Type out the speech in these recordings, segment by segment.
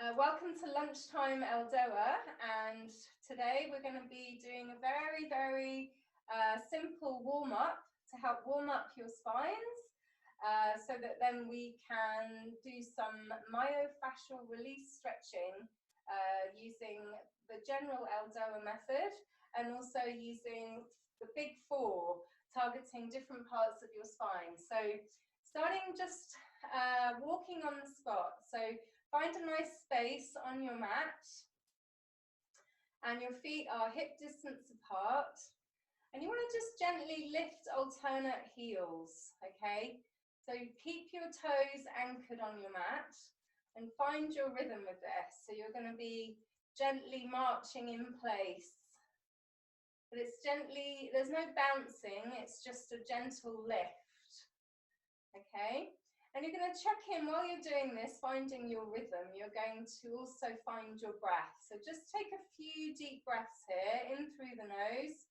Welcome to Lunchtime Eldoa, and today we're going to be doing a very simple warm-up to help warm up your spines so that then we can do some myofascial release stretching using the general Eldoa method and also using the big four, targeting different parts of your spine. So starting just walking on the spot. So find a nice space on your mat and your feet are hip distance apart, and you want to just gently lift alternate heels, okay? So keep your toes anchored on your mat and find your rhythm with this. So you're going to be gently marching in place, but it's gently, there's no bouncing, it's just a gentle lift, okay? And you're going to check in while you're doing this, finding your rhythm. You're going to also find your breath. So just take a few deep breaths here, in through the nose,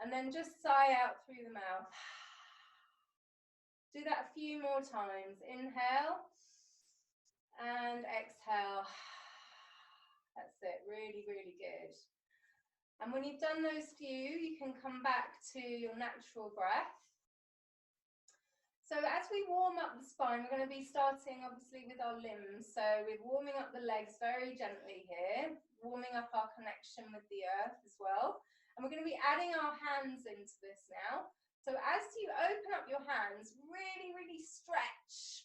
and then just sigh out through the mouth. Do that a few more times. Inhale and exhale. That's it, really good. And when you've done those few, you can come back to your natural breath. So as we warm up the spine, we're going to be starting obviously with our limbs. So we're warming up the legs very gently here, warming up our connection with the earth as well. And we're going to be adding our hands into this now. So as you open up your hands, really stretch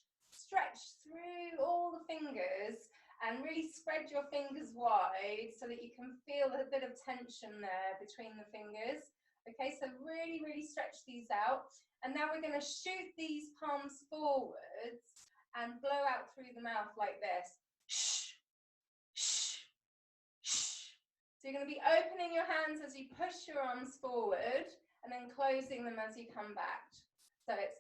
through all the fingers and really spread your fingers wide so that you can feel a bit of tension there between the fingers. Okay, so really stretch these out. And now we're going to shoot these palms forwards and blow out through the mouth like this. So you're going to be opening your hands as you push your arms forward and then closing them as you come back. So it's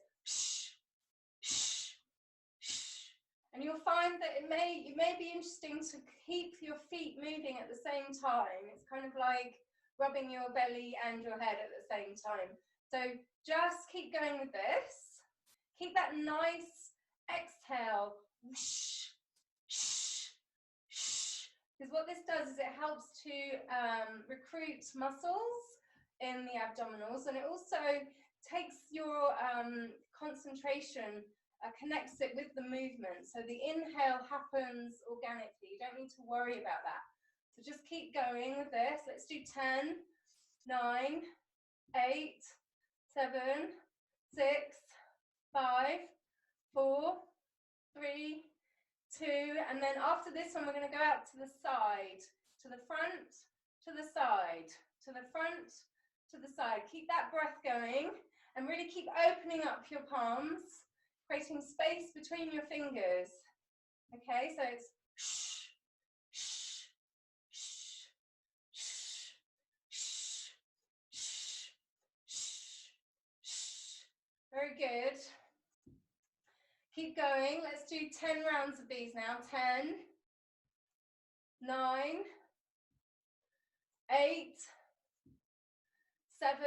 and you'll find that it may be interesting to keep your feet moving at the same time. It's kind of like rubbing your belly and your head at the same time. So just keep going with this. Keep that nice exhale. Because what this does is it helps to recruit muscles in the abdominals, and it also takes your concentration, connects it with the movement. So the inhale happens organically. You don't need to worry about that. So just keep going with this. Let's do 10, 9, 8, 7, 6, 5, 4, 3, 2, and then after this one we're going to go out to the side, to the front, to the side, to the front, to the side. Keep that breath going and really keep opening up your palms, creating space between your fingers. Okay, so it's very good. Keep going. Let's do 10 rounds of these now. 10, 9, 8, 7,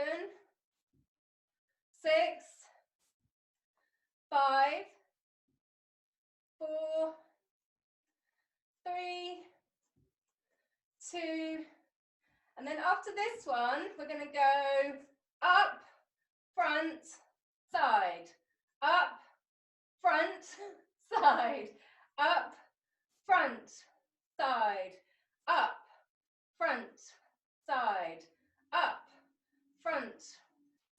6, 5, 4, 3, 2, and then after this one, we're going to go up, front, side, up, front, side, up, front, side, up, front, side, up, front,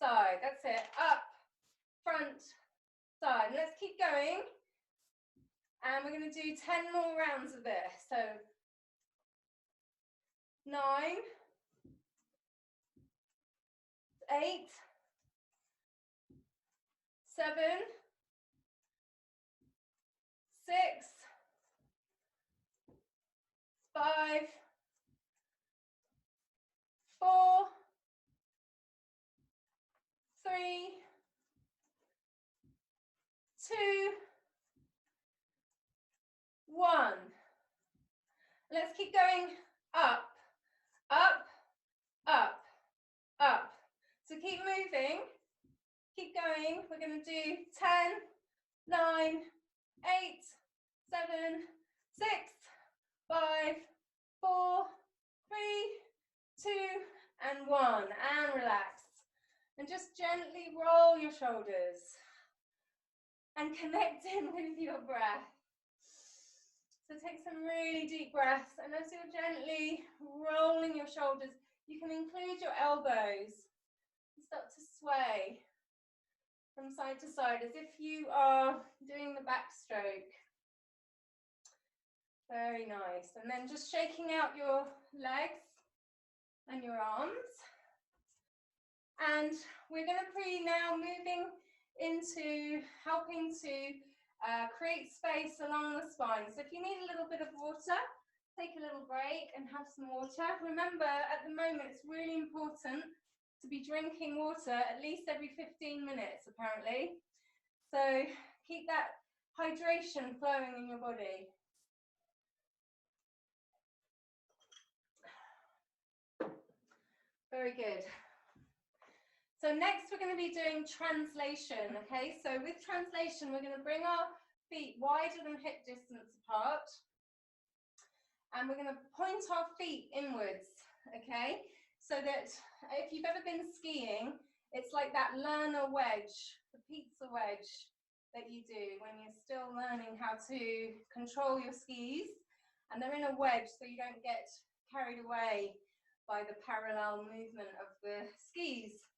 side. That's it. Up, front, side. And let's keep going. And we're going to do 10 more rounds of this. So 9, 8, 7, 6, 5, 4, 3, 2, 1. Let's keep going up, up, up, up. So keep moving, keep going. We're going to do 10, 9, 8, 7, 6, 5, 4, 3, 2, and 1. And relax. And just gently roll your shoulders and connect in with your breath. So take some really deep breaths, and as you're gently rolling your shoulders, you can include your elbows and start to sway from side to side as if you are doing the backstroke. Very nice. And then just shaking out your legs and your arms. And we're going to be now moving into helping to create space along the spine. So if you need a little bit of water, take a little break and have some water. Remember, at the moment, it's really important to be drinking water at least every 15 minutes, apparently. So keep that hydration flowing in your body. Very good. So next we're going to be doing translation, okay? So with translation, we're going to bring our feet wider than hip distance apart. And we're going to point our feet inwards, okay? So that if you've ever been skiing, it's like that learner wedge, the pizza wedge that you do when you're still learning how to control your skis. And they're in a wedge so you don't get carried away by the parallel movement of the skis.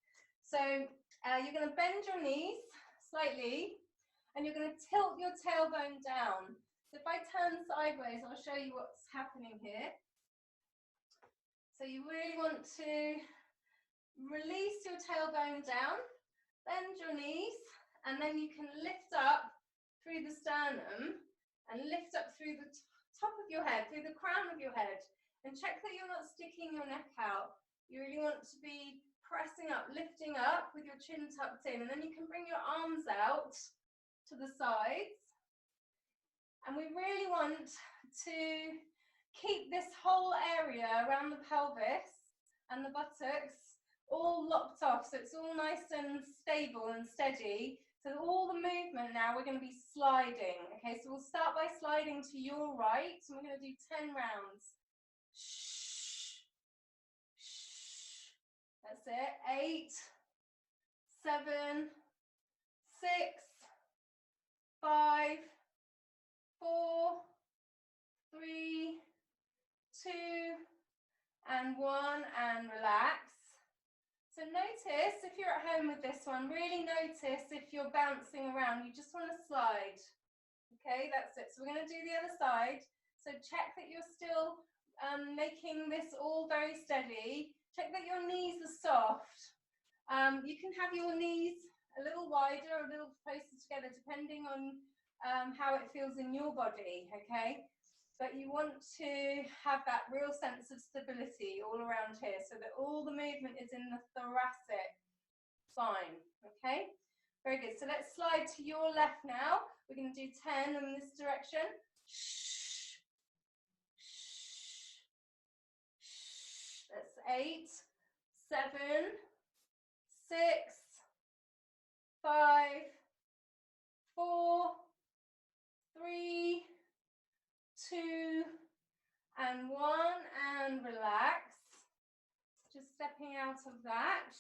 So you're going to bend your knees slightly and you're going to tilt your tailbone down. So if I turn sideways, I'll show you what's happening here. So you really want to release your tailbone down, bend your knees, and then you can lift up through the sternum and lift up through the top of your head, through the crown of your head. And check that you're not sticking your neck out. You really want to be pressing up, lifting up with your chin tucked in, and then you can bring your arms out to the sides. And we really want to keep this whole area around the pelvis and the buttocks all locked off, so it's all nice and stable and steady. So all the movement now, we're going to be sliding. Okay, so we'll start by sliding to your right, and we're going to do 10 rounds. That's it. 8, 7, 6, 5, 4, 3, 2, and 1, and relax. So notice, if you're at home with this one, really notice if you're bouncing around, you just want to slide. Okay, that's it. So we're going to do the other side. So check that you're still making this all very steady. Check that your knees are soft. You can have your knees a little wider, a little closer together, depending on how it feels in your body, okay? But you want to have that real sense of stability all around here so that all the movement is in the thoracic spine, okay? Very good. So let's slide to your left now. We're going to do 10 in this direction. That's 8, 7, 6, 5, 4, 3, 2, and 1, and relax. Just stepping out of that.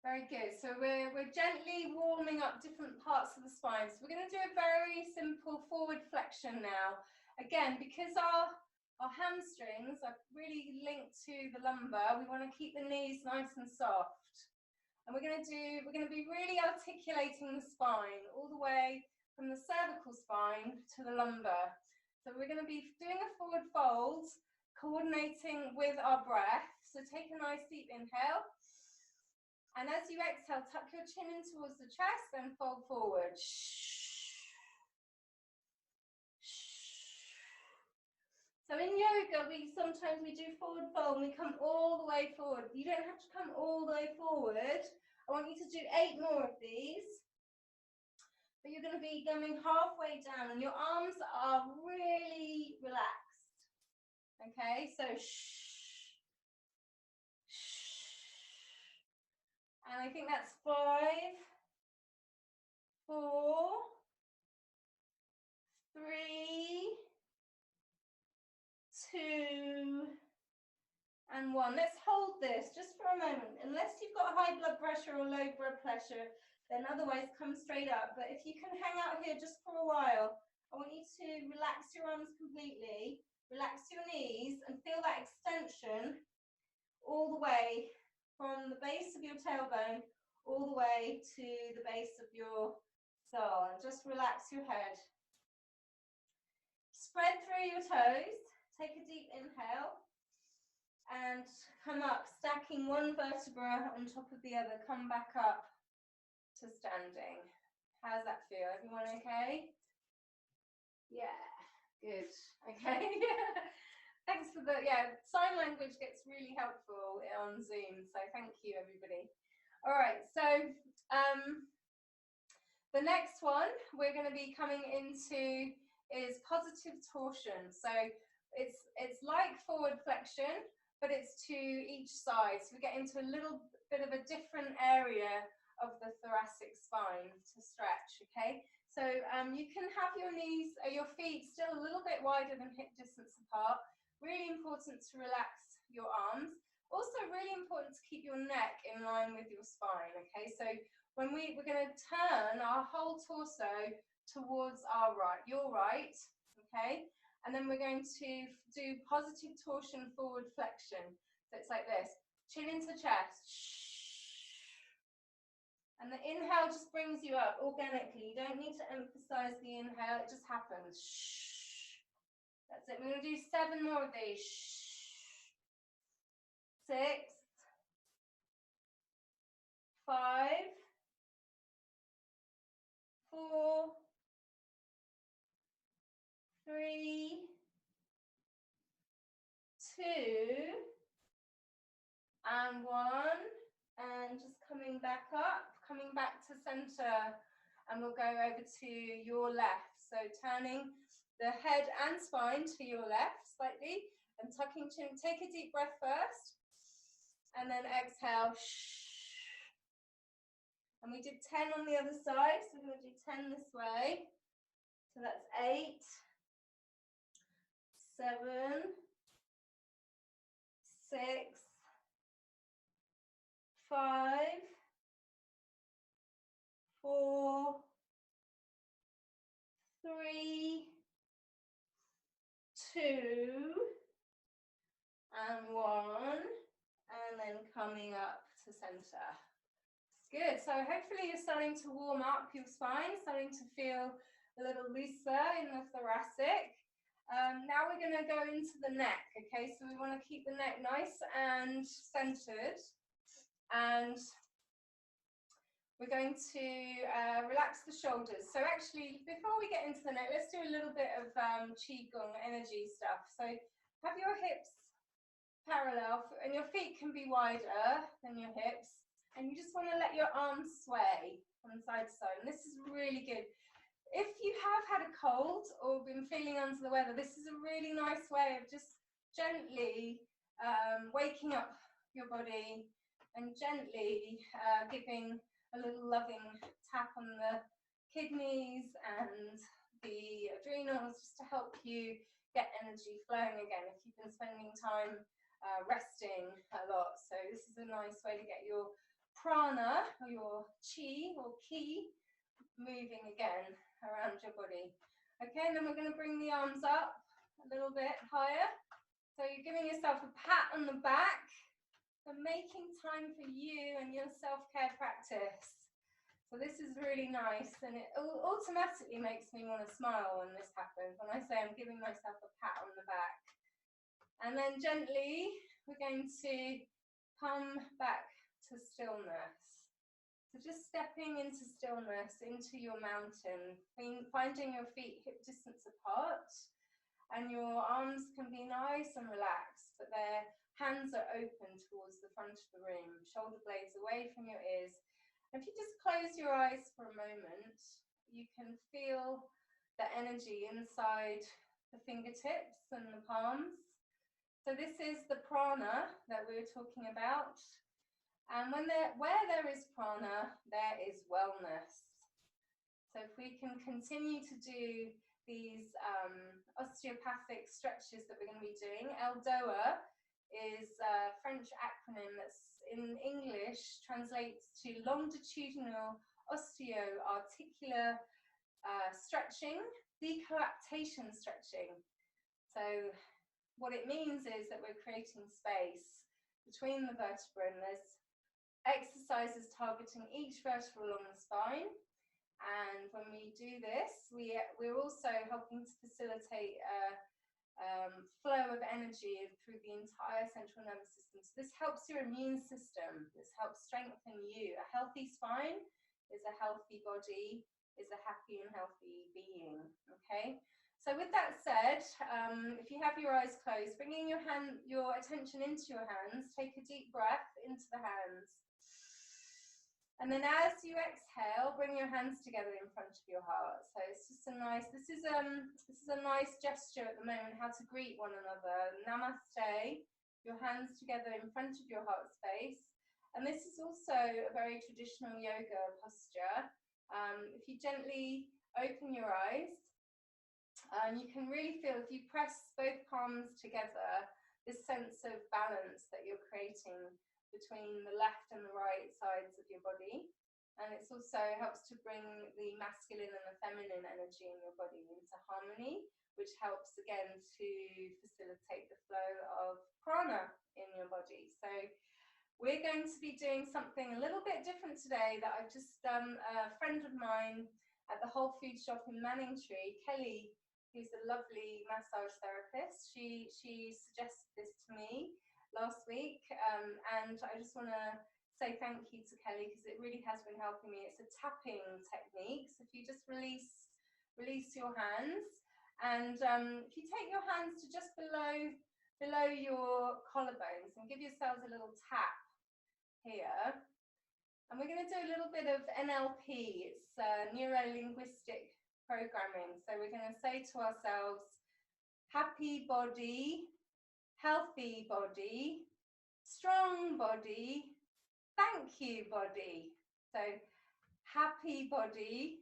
Very good. So we're gently warming up different parts of the spine. So we're going to do a very simple forward flexion now. Again, because our hamstrings are really linked to the lumbar, we want to keep the knees nice and soft. And we're going to be really articulating the spine all the way from the cervical spine to the lumbar. So we're going to be doing a forward fold, coordinating with our breath. So take a nice deep inhale. And as you exhale, tuck your chin in towards the chest and fold forward. So in yoga, sometimes we do forward fold and we come all the way forward. You don't have to come all the way forward. I want you to do 8 more of these. But you're going to be going halfway down and your arms are really relaxed. Okay, so and I think that's 5, 4, 3, 2, and 1. Let's hold this just for a moment. Unless you've got high blood pressure or low blood pressure, then otherwise come straight up. But if you can hang out here just for a while, I want you to relax your arms completely, relax your knees, and feel that extension all the way from the base of your tailbone all the way to the base of your skull. And just relax your head. Spread through your toes. Take a deep inhale. And come up, stacking one vertebra on top of the other. Come back up to standing. How's that feel? Everyone okay? Yeah, good. Okay. Thanks for the, sign language gets really helpful on Zoom, so thank you, everybody. All right, so the next one we're going to be coming into is positive torsion. So it's like forward flexion, but it's to each side. So we get into a little bit of a different area of the thoracic spine to stretch, okay? So you can have your knees, your feet still a little bit wider than hip distance apart. Really important to relax your arms. Also really important to keep your neck in line with your spine, okay? So when we're going to turn our whole torso towards your right, okay? And then we're going to do positive torsion forward flexion. So it's like this, chin into chest. And the inhale just brings you up organically. You don't need to emphasize the inhale, it just happens. That's it. We're going to do 7 more of these. 6, 5, 4, 3, 2, and 1. And just coming back up, coming back to center, and we'll go over to your left. So turning the head and spine to your left slightly, and tucking chin. Take a deep breath first, and then exhale. And we did 10 on the other side, so we're going to do 10 this way. So that's 8, 7, 6, 5, 4, 3, 2, and 1, and then coming up to center. Good. So hopefully you're starting to warm up your spine, starting to feel a little looser in the thoracic. Now we're going to go into the neck, okay? So we want to keep the neck nice and centered. And we're going to relax the shoulders. So actually, before we get into the neck, let's do a little bit of Qigong energy stuff. So have your hips parallel, and your feet can be wider than your hips. And you just want to let your arms sway from side to side. And this is really good. If you have had a cold or been feeling under the weather, this is a really nice way of just gently waking up your body and gently giving a little loving tap on the kidneys and the adrenals, just to help you get energy flowing again if you've been spending time resting a lot. So this is a nice way to get your prana, or your chi or ki, moving again around your body. Okay, and then we're going to bring the arms up a little bit higher. So you're giving yourself a pat on the back for making time for you and your self-care practice. So this is really nice, and it automatically makes me want to smile when this happens, when I say I'm giving myself a pat on the back. And then gently, we're going to come back to stillness. So just stepping into stillness, into your mountain, finding your feet hip distance apart, and your arms can be nice and relaxed, but their hands are open towards the front of the room, shoulder blades away from your ears. If you just close your eyes for a moment, you can feel the energy inside the fingertips and the palms. So this is the prana that we were talking about. And where there is prana, there is wellness. So if we can continue to do these osteopathic stretches that we're going to be doing. Eldoa is a French acronym that's in English translates to longitudinal osteo-articular stretching, decoaptation stretching. So what it means is that we're creating space between the vertebrae, and there's exercises targeting each vertebra along the spine. And when we do this, we're also helping to facilitate flow of energy through the entire central nervous system. So this helps your immune system. This helps strengthen you. A healthy spine is a healthy body, is a happy and healthy being. Okay. So with that said, if you have your eyes closed, bringing your attention into your hands, take a deep breath into the hands. And then as you exhale, bring your hands together in front of your heart. So it's just a nice, this is a nice gesture at the moment, how to greet one another. Namaste, your hands together in front of your heart space. And this is also a very traditional yoga posture. If you gently open your eyes, you can really feel, if you press both palms together, this sense of balance that you're creating between the left and the right sides of your body. And it also helps to bring the masculine and the feminine energy in your body into harmony, which helps again to facilitate the flow of prana in your body. So we're going to be doing something a little bit different today that I've just done. A friend of mine at the Whole Food shop in Manningtree, Kelly, who's a lovely massage therapist, she suggested this to me last week, and I just want to say thank you to Kelly because it really has been helping me. It's a tapping technique. So if you just release your hands, and if you take your hands to just below your collarbones and give yourselves a little tap here, and we're going to do a little bit of NLP. It's neuro-linguistic programming. So we're going to say to ourselves, happy body, healthy body, strong body, thank you body. So happy body,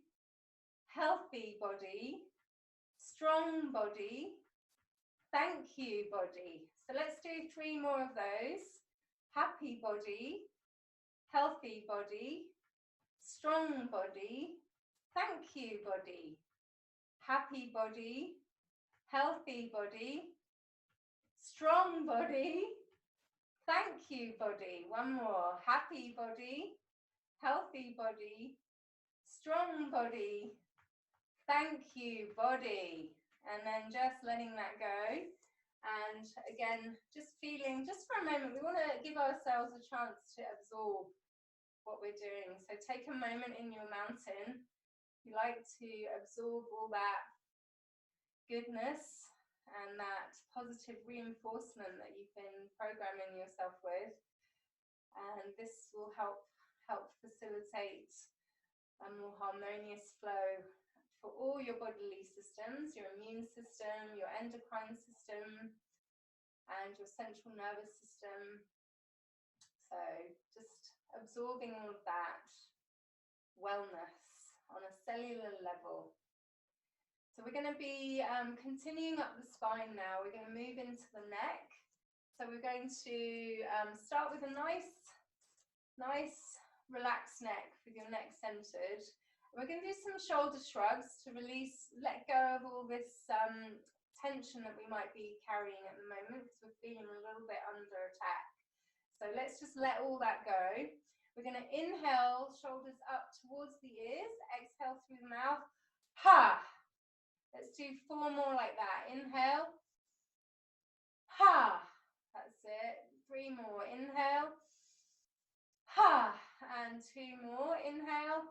healthy body, strong body, thank you body. So let's do 3 more of those. Happy body, healthy body, strong body, thank you body. Happy body, healthy body, strong body, thank you body. 1 more. Happy body, healthy body, strong body, thank you body. And then just letting that go. And again, just feeling, just for a moment, we want to give ourselves a chance to absorb what we're doing. So take a moment in your mountain. You like to absorb all that goodness and that positive reinforcement that you've been programming yourself with, and this will help facilitate a more harmonious flow for all your bodily systems, your immune system, your endocrine system, and your central nervous system. So just absorbing all of that wellness on a cellular level. So we're going to be continuing up the spine now. We're going to move into the neck. So we're going to start with a nice relaxed neck with your neck centered. We're going to do some shoulder shrugs to release, let go of all this tension that we might be carrying at the moment because we're feeling a little bit under attack. So let's just let all that go. We're going to inhale, shoulders up towards the ears, exhale through the mouth. Ha! Let's do 4 more like that. Inhale. Ha! That's it. 3 more. Inhale. Ha! And 2 more. Inhale.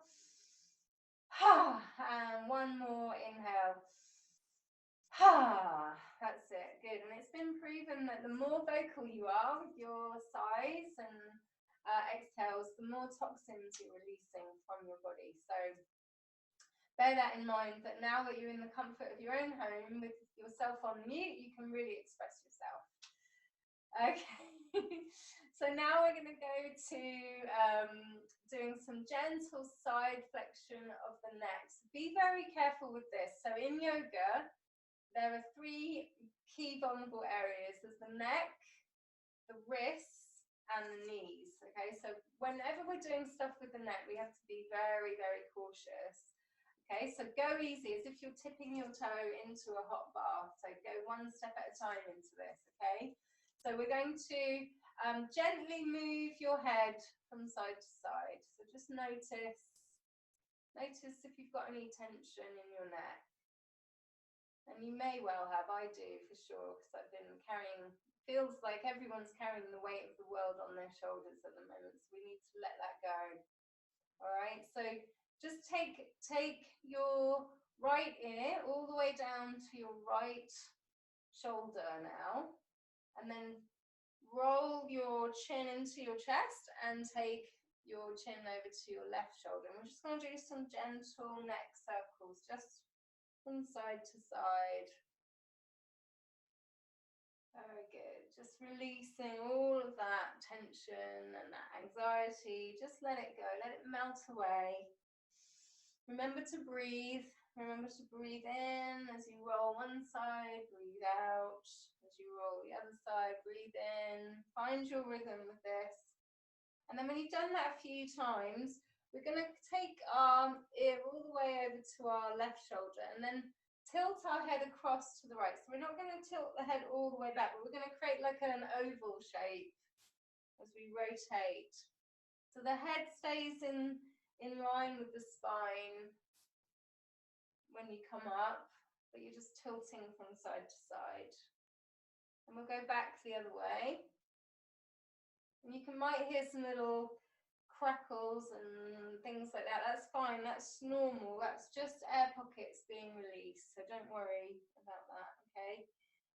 Ha! And 1 more. Inhale. Ha! That's it. Good. And it's been proven that the more vocal you are with your sighs and exhales, the more toxins you're releasing from your body. So bear that in mind, that now that you're in the comfort of your own home with yourself on mute, you can really express yourself. Okay. So now we're going to go to doing some gentle side flexion of the neck. So be very careful with this. So in yoga, there are 3 key vulnerable areas. There's the neck, the wrists, and the knees. Okay, so whenever we're doing stuff with the neck, we have to be very, very cautious. Okay, so go easy, as if you're tipping your toe into a hot bath. So go one step at a time into this, okay? So we're going to gently move your head from side to side. So just notice if you've got any tension in your neck. And you may well have, I do for sure, because I've been carrying, feels like everyone's carrying the weight of the world on their shoulders at the moment. So we need to let that go. All right, so just take your right ear all the way down to your right shoulder now, and then roll your chin into your chest and take your chin over to your left shoulder. And we're just going to do some gentle neck circles, just from side to side. Very good. Just releasing all of that tension and that anxiety. Just let it go. Let it melt away. Remember to breathe. Remember to breathe in as you roll one side, breathe out. As you roll the other side, breathe in. Find your rhythm with this. And then when you've done that a few times, we're going to take our ear all the way over to our left shoulder and then tilt our head across to the right. So we're not going to tilt the head all the way back, but we're going to create like an oval shape as we rotate. So the head stays in line with the spine when you come up, but you're just tilting from side to side. And we'll go back the other way. And you might hear some little crackles and things like that. That's fine, that's normal. That's just air pockets being released, so don't worry about that, okay?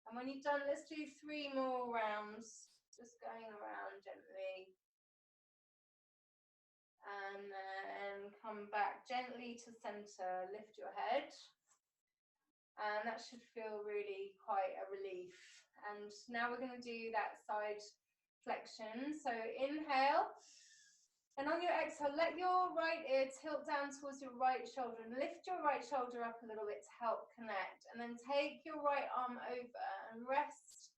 And when you've done, let's do 3 more rounds, just going around gently. And then come back gently to center, lift your head. And that should feel really quite a relief. And now we're going to do that side flexion. So inhale. And on your exhale, let your right ear tilt down towards your right shoulder and lift your right shoulder up a little bit to help connect. And then take your right arm over and rest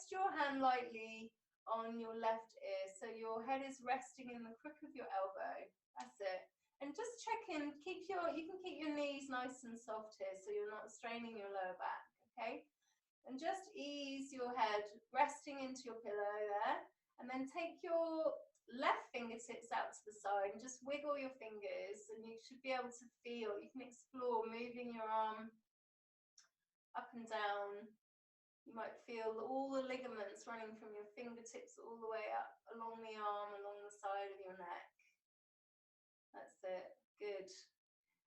your hand lightly on your left ear. So your head is resting in the crook of your elbow. That's it. And just check in, you can keep your knees nice and soft here so you're not straining your lower back, okay? And just ease your head resting into your pillow there. And then take your left fingertips out to the side and just wiggle your fingers, and you should be able to feel, you can explore moving your arm up and down. You might feel all the ligaments running from your fingertips all the way up along the arm, along the side of your neck. That's it, good.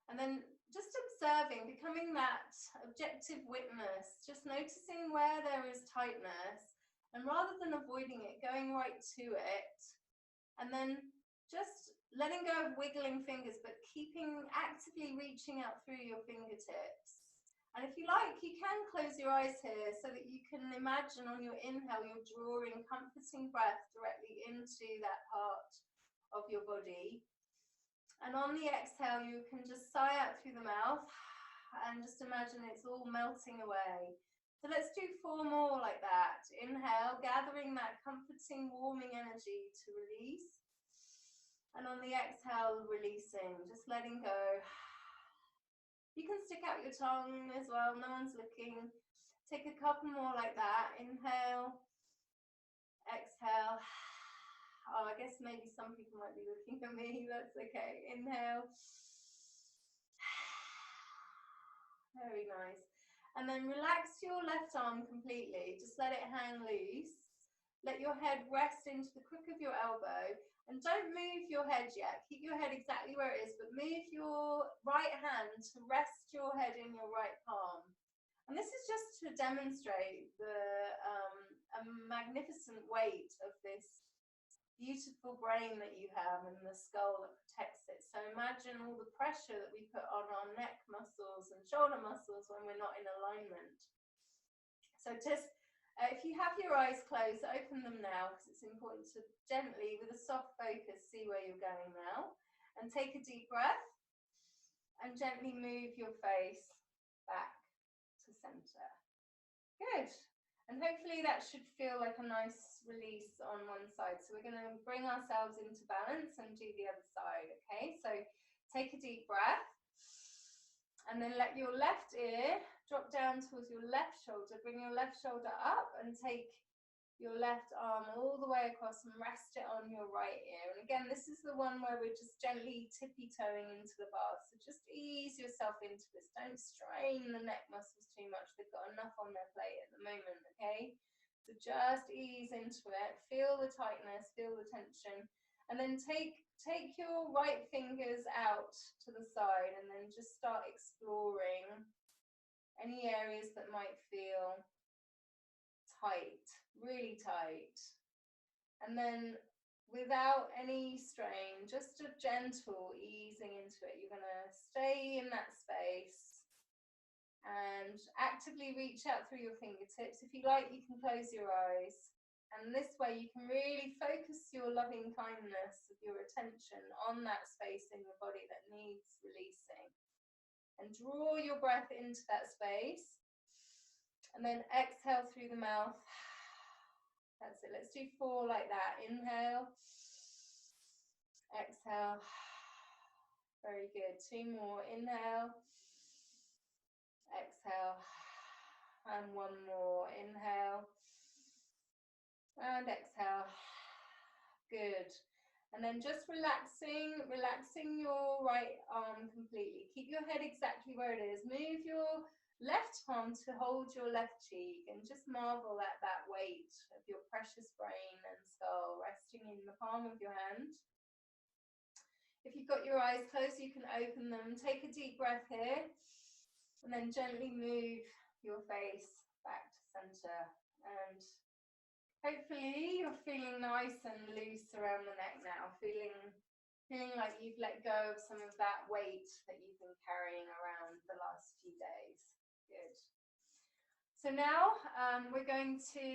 And then just observing, becoming that objective witness, just noticing where there is tightness, and rather than avoiding it, going right to it. And then just letting go of wiggling fingers, but actively reaching out through your fingertips. And if you like, you can close your eyes here so that you can imagine on your inhale, you're drawing comforting breath directly into that part of your body. And on the exhale, you can just sigh out through the mouth and just imagine it's all melting away. So let's do 4 more like that. Inhale, gathering that comforting, warming energy to release. And on the exhale, releasing, just letting go. You can stick out your tongue as well, no one's looking. Take a couple more like that. Inhale, exhale. Oh, I guess maybe some people might be looking at me, that's okay. Inhale. Very nice. And then relax your left arm completely. Just let it hang loose. Let your head rest into the crook of your elbow. And don't move your head yet. Keep your head exactly where it is, but move your right hand to rest your head in your right palm. And this is just to demonstrate the magnificent weight of this beautiful brain that you have and the skull that protects it. So imagine all the pressure that we put on our neck muscles and shoulder muscles when we're not in alignment. So just If you have your eyes closed, open them now, because it's important to gently, with a soft focus, see where you're going now. And take a deep breath and gently move your face back to center. Good. And hopefully that should feel like a nice release on one side. So we're going to bring ourselves into balance and do the other side, okay? So take a deep breath and then let your left ear drop down towards your left shoulder. Bring your left shoulder up and take your left arm all the way across and rest it on your right ear. And again, this is the one where we're just gently tippy-toeing into the bath. So just ease yourself into this. Don't strain the neck muscles too much. They've got enough on their plate at the moment, okay? So just ease into it. Feel the tightness, feel the tension. And then take your right fingers out to the side and then just start exploring any areas that might feel tight, really tight. And then without any strain, just a gentle easing into it. You're going to stay in that space and actively reach out through your fingertips. If you like, you can close your eyes. And this way you can really focus your loving kindness of your attention on that space in your body that needs releasing. And draw your breath into that space. And then exhale through the mouth. That's it. Let's do 4 like that. Inhale. Exhale. Very good. 2 more. Inhale. Exhale. And 1 more. Inhale. And exhale. Good. And then just relaxing your right arm completely. Keep your head exactly where it is. Move your left palm to hold your left cheek and just marvel at that weight of your precious brain and skull resting in the palm of your hand. If you've got your eyes closed, you can open them. Take a deep breath here and then gently move your face back to center. And hopefully you're feeling nice and loose around the neck now, feeling like you've let go of some of that weight that you've been carrying around the last few days. Good. So now we're going to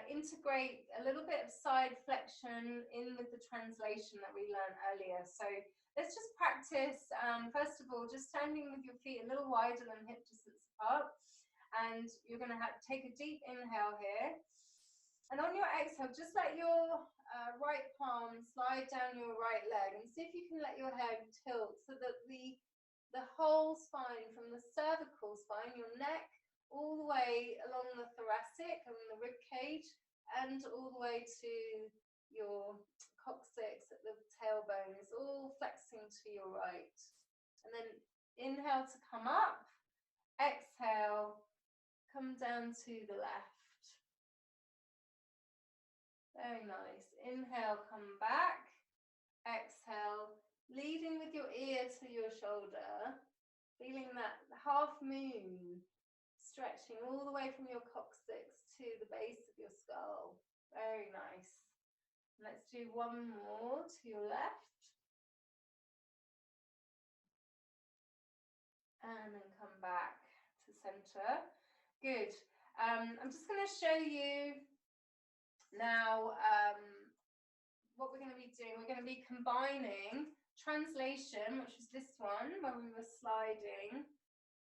integrate a little bit of side flexion in with the translation that we learned earlier. So let's just practice, first of all, just standing with your feet a little wider than hip distance apart. And you're going to take a deep inhale here. And on your exhale, just let your right palm slide down your right leg and see if you can let your head tilt so that the whole spine, from the cervical spine, your neck, all the way along the thoracic and the rib cage, and all the way to your coccyx at the tailbone is all flexing to your right. And then inhale to come up, exhale, come down to the left. Very nice. Inhale, come back. Exhale, leading with your ear to your shoulder, feeling that half moon stretching all the way from your coccyx to the base of your skull. Very nice. Let's do 1 more to your left. And then come back to center. Good. I'm just going to show you now what we're going to be doing. We're going to be combining translation, which is this one where we were sliding,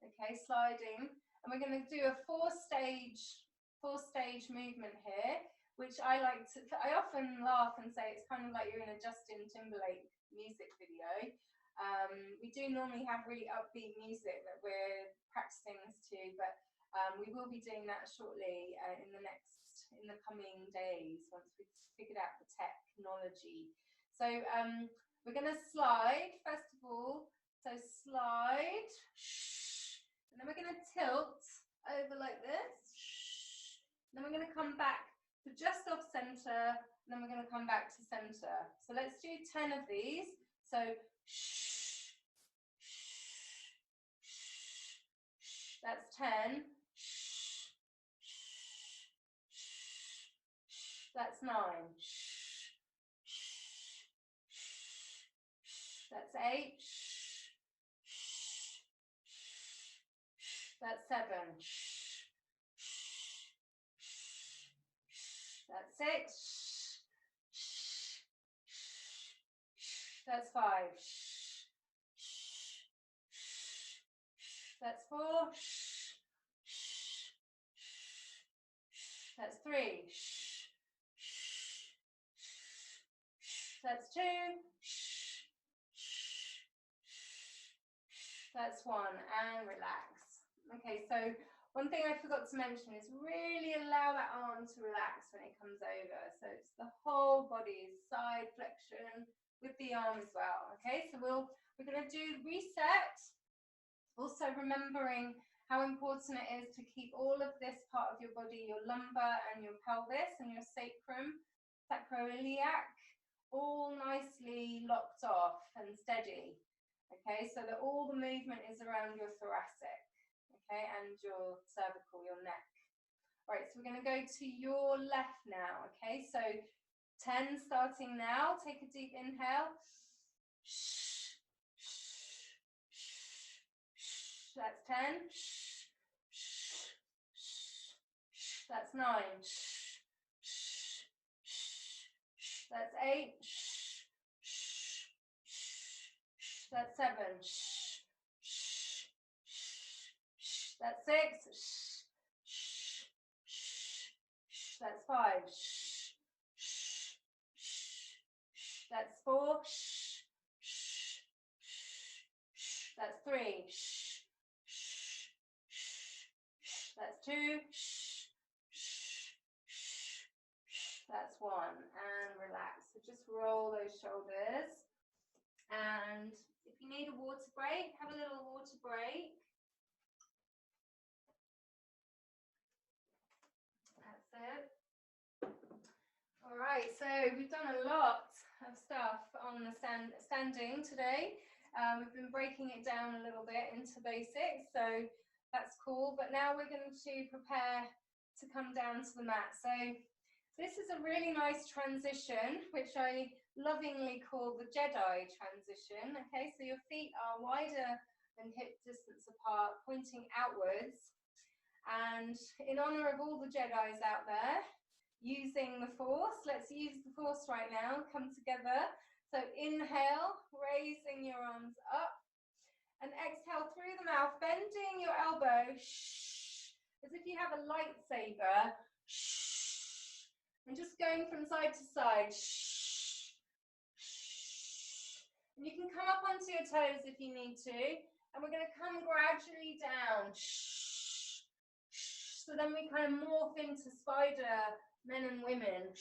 okay, sliding, and we're going to do a four-stage movement here, which I often laugh and say it's kind of like you're in a Justin Timberlake music video. We do normally have really upbeat music that we're practicing this to, but we will be doing that shortly in the coming days once we've figured out the technology. So we're going to slide first of all. So slide, and then we're going to tilt over like this. Then we're going to come back to just off center, and then we're going to come back to center. So let's do 10 of these. So that's 10. That's 9. That's 8. That's 7. That's 6. That's 5. That's 4. That's 3. That's 2. That's 1. And relax. Okay, so one thing I forgot to mention is really allow that arm to relax when it comes over. So it's the whole body, side flexion with the arm as well. Okay, so we're going to do reset. Also remembering how important it is to keep all of this part of your body, your lumbar and your pelvis and your sacrum, sacroiliac, all nicely locked off and steady. Okay, so that all the movement is around your thoracic, okay, and your cervical, your neck. All right, so we're going to go to your left now, okay, so 10 starting now. Take a deep inhale. That's 10. That's 9. That's 8. That's 7. That's 6. That's 5. That's 4. That's 3. That's 2. That's 1. And relax. So just roll those shoulders. And if you need a water break, have a little water break. That's it. All right, so we've done a lot of stuff on the standing today. We've been breaking it down a little bit into basics, so that's cool. But now we're going to prepare to come down to the mat. So this is a really nice transition, which I lovingly call the Jedi transition. Okay, so your feet are wider than hip distance apart, pointing outwards. And in honor of all the Jedis out there, using the force, let's use the force right now, come together. So inhale, raising your arms up, and exhale through the mouth, bending your elbow, as if you have a lightsaber, and just going from side to side. And you can come up onto your toes if you need to, and we're going to come gradually down. So then we kind of morph into spider men and women.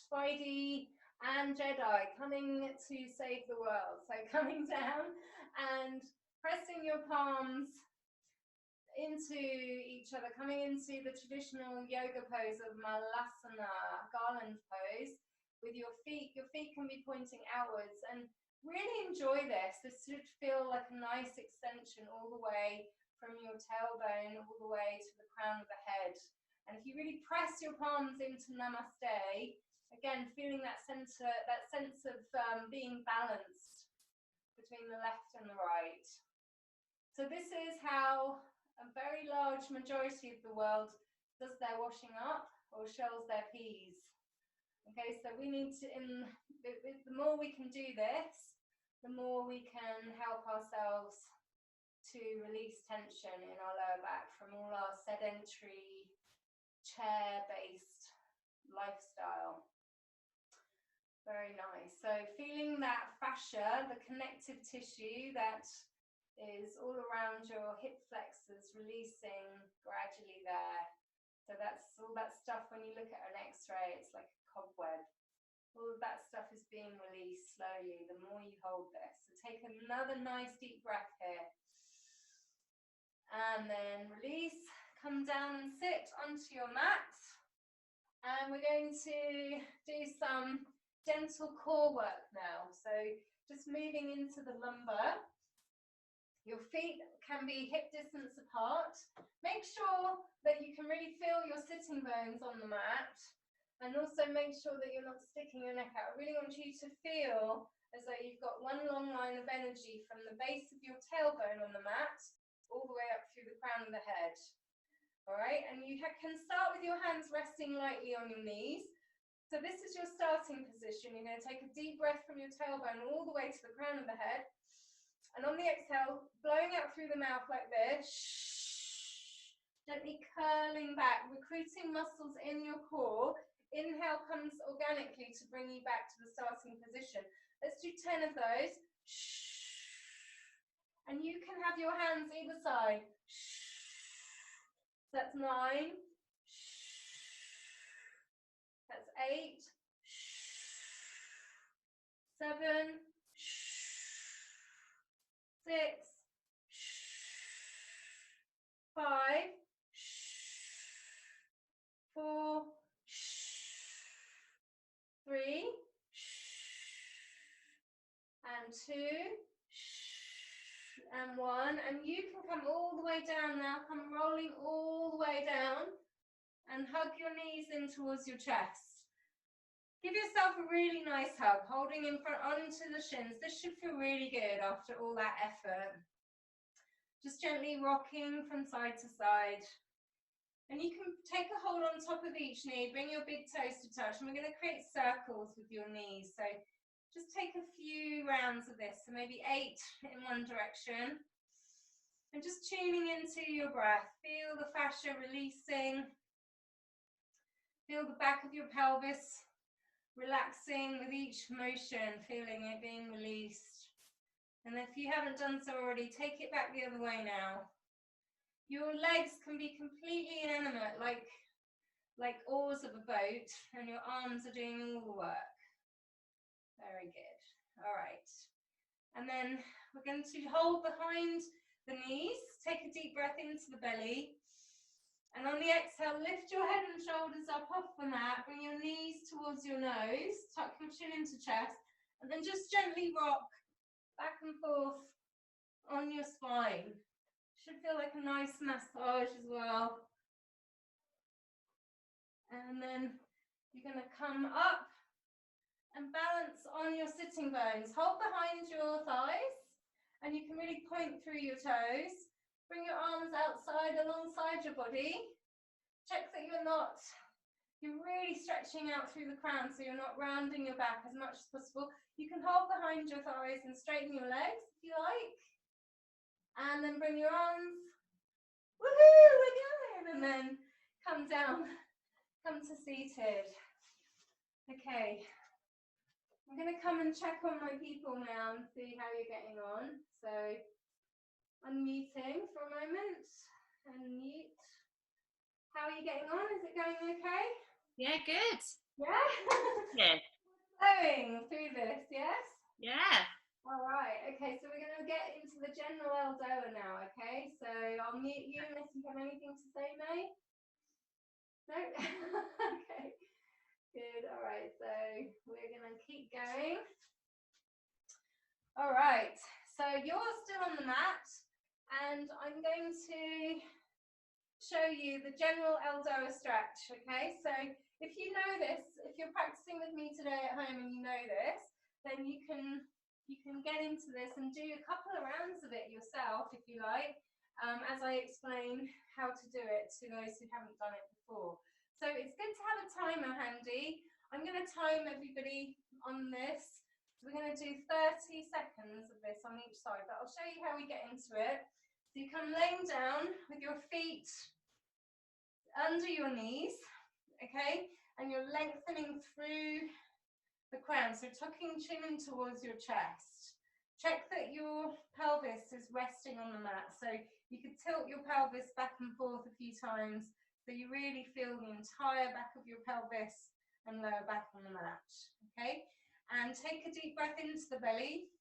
Spidey and Jedi coming to save the world. So coming down and pressing your palms into each other, coming into the traditional yoga pose of Malasana, garland pose, with your feet. Your feet can be pointing outwards, and really enjoy this. This should feel like a nice extension all the way from your tailbone all the way to the crown of the head. And if you really press your palms into Namaste, again, feeling that sense of being balanced between the left and the right. So this is how a very large majority of the world does their washing up or shells their peas. Okay, so we need to, the more we can do this, the more we can help ourselves to release tension in our lower back from all our sedentary, chair-based lifestyle. Very nice. So feeling that fascia, the connective tissue that is all around your hip flexors, releasing gradually there. So that's all that stuff. When you look at an x-ray, it's like a cobweb. All of that stuff is being released slowly the more you hold this. So take another nice deep breath here. And then release, come down and sit onto your mat. And we're going to do some gentle core work now. So just moving into the lumbar. Your feet can be hip distance apart. Make sure that you can really feel your sitting bones on the mat, and also make sure that you're not sticking your neck out. I really want you to feel as though you've got one long line of energy from the base of your tailbone on the mat all the way up through the crown of the head. All right, and you can start with your hands resting lightly on your knees. So this is your starting position. You're going to take a deep breath from your tailbone all the way to the crown of the head. And on the exhale, blowing out through the mouth like this, gently curling back, recruiting muscles in your core. Inhale comes organically to bring you back to the starting position. Let's do 10 of those. And you can have your hands either side. That's 9. That's 8. 7. 6. 5. 4. 3. And 2. And 1, and you can come all the way down now, come rolling all the way down, and hug your knees in towards your chest. Give yourself a really nice hug, holding in front onto the shins. This should feel really good after all that effort. Just gently rocking from side to side. And you can take a hold on top of each knee, bring your big toes to touch, and we're going to create circles with your knees. So just take a few rounds of this, so maybe 8 in one direction. And just tuning into your breath. Feel the fascia releasing. Feel the back of your pelvis relaxing with each motion, feeling it being released. And if you haven't done so already, take it back the other way now. Your legs can be completely inanimate, like oars of a boat, and your arms are doing all the work. Very good. All right. And then we're going to hold behind the knees. Take a deep breath into the belly. And on the exhale, lift your head and shoulders up off the mat. Bring your knees towards your nose. Tuck your chin into chest. And then just gently rock back and forth on your spine. Should feel like a nice massage as well. And then you're going to come up and balance on your sitting bones. Hold behind your thighs, and you can really point through your toes. Bring your arms outside alongside your body. Check that you're really stretching out through the crown, so you're not rounding your back as much as possible. You can hold behind your thighs and straighten your legs if you like. And then bring your arms, woohoo, we're going, and then come down, come to seated. Okay. I'm going to come and check on my people now and see how you're getting on. So, unmuting for a moment. Unmute. How are you getting on? Is it going okay? Yeah, good. Yeah? Yeah. Flowing through this, yes? Yeah. All right. Okay, so we're going to get into the general Eldoa now, okay? So, I'll mute you unless you have anything to say, May? No? Okay. Good, all right, so we're gonna keep going. All right, so you're still on the mat, and I'm going to show you the general Eldoa stretch, okay? So if you know this, if you're practicing with me today at home and you know this, then you can get into this and do a couple of rounds of it yourself, if you like, as I explain how to do it to those who haven't done it before. So it's good to have a timer handy. I'm going to time everybody on this. So we're going to do 30 seconds of this on each side, but I'll show you how we get into it. So you come laying down with your feet under your knees, okay? And you're lengthening through the crown, so tucking chin in towards your chest. Check that your pelvis is resting on the mat, so you could tilt your pelvis back and forth a few times so you really feel the entire back of your pelvis and lower back on the mat, okay? And take a deep breath into the belly.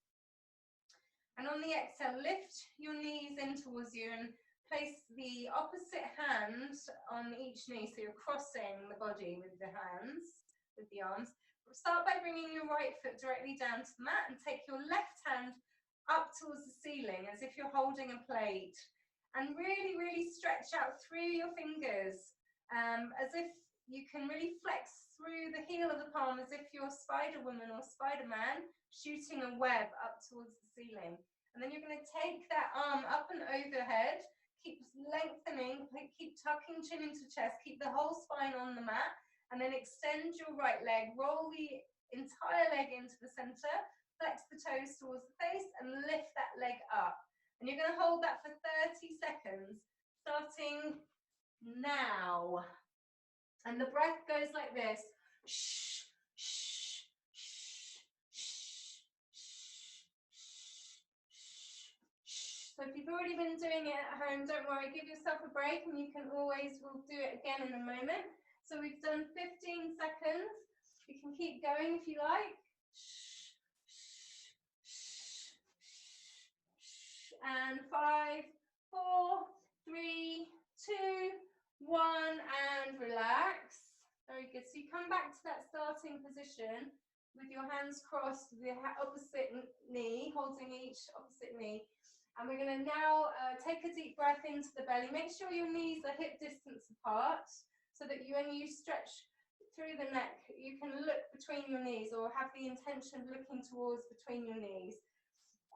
And on the exhale, lift your knees in towards you and place the opposite hand on each knee, so you're crossing the body with the hands, with the arms. Start by bringing your right foot directly down to the mat and take your left hand up towards the ceiling as if you're holding a plate. And really, really stretch out through your fingers as if you can really flex through the heel of the palm as if you're Spider-Woman or Spider-Man shooting a web up towards the ceiling. And then you're going to take that arm up and overhead, keep lengthening, keep tucking chin into chest, keep the whole spine on the mat, and then extend your right leg, roll the entire leg into the center, flex the toes towards the face, and lift that leg up. And you're going to hold that for 30 seconds, starting now. And the breath goes like this. Shh, shh, shh, shh, shh, shh, shh. So if you've already been doing it at home, don't worry, give yourself a break, and you can always, we'll do it again in a moment. So we've done 15 seconds. You can keep going if you like. And 5, 4, 3, 2, 1, and relax. Very good. So you come back to that starting position with your hands crossed, the opposite knee, holding each opposite knee. And we're going to now take a deep breath into the belly. Make sure your knees are hip distance apart, so that when you stretch through the neck, you can look between your knees, or have the intention of looking towards between your knees.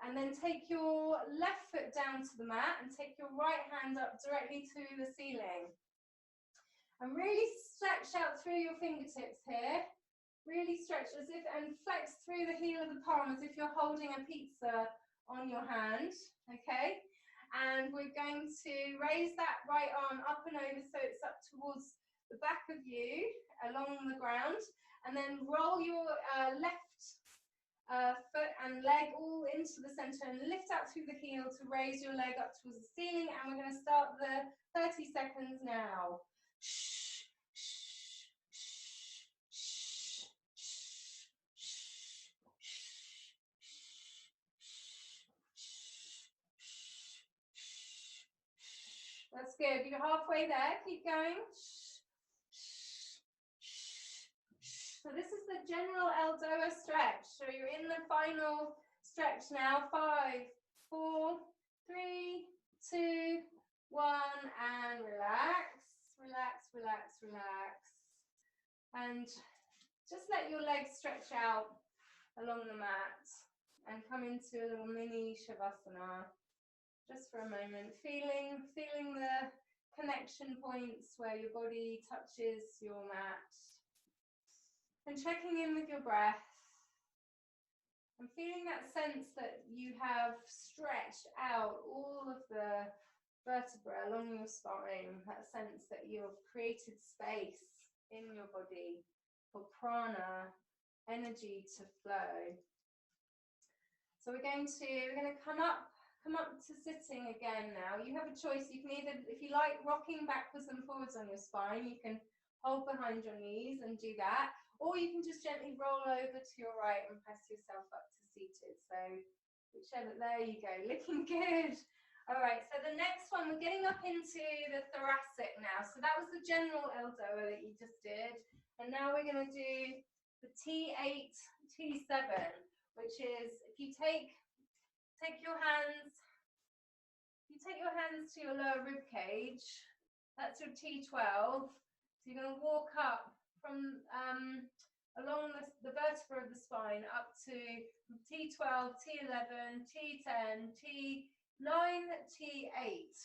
And then take your left foot down to the mat and take your right hand up directly to the ceiling. And really stretch out through your fingertips here. Really stretch as if, and flex through the heel of the palm as if you're holding a pizza on your hand, okay? And we're going to raise that right arm up and over so it's up towards the back of you, along the ground, and then roll your left foot and leg all into the center and lift out through the heel to raise your leg up towards the ceiling. And we're going to start the 30 seconds now. That's good. You're halfway there. Keep going. So this is the general Eldoa stretch. So you're in the final stretch now. 5, 4, 3, 2, 1, and relax. Relax, relax, relax. And just let your legs stretch out along the mat and come into a little mini Shavasana. Just for a moment, feeling the connection points where your body touches your mat. And checking in with your breath. And feeling that sense that you have stretched out all of the vertebrae along your spine. That sense that you've created space in your body for prana, energy to flow. So we're going to come up to sitting again now. You have a choice. You can either, if you like, rocking backwards and forwards on your spine, you can hold behind your knees and do that. Or you can just gently roll over to your right and press yourself up to seated. So whichever, there you go, looking good. All right, so the next one, we're getting up into the thoracic now. So that was the general Eldoa that you just did. And now we're going to do the T8, T7, which is if you take your hands, to your lower rib cage, that's your T12. So you're going to walk up from along the vertebra of the spine up to T12, T11, T10, T9, T8.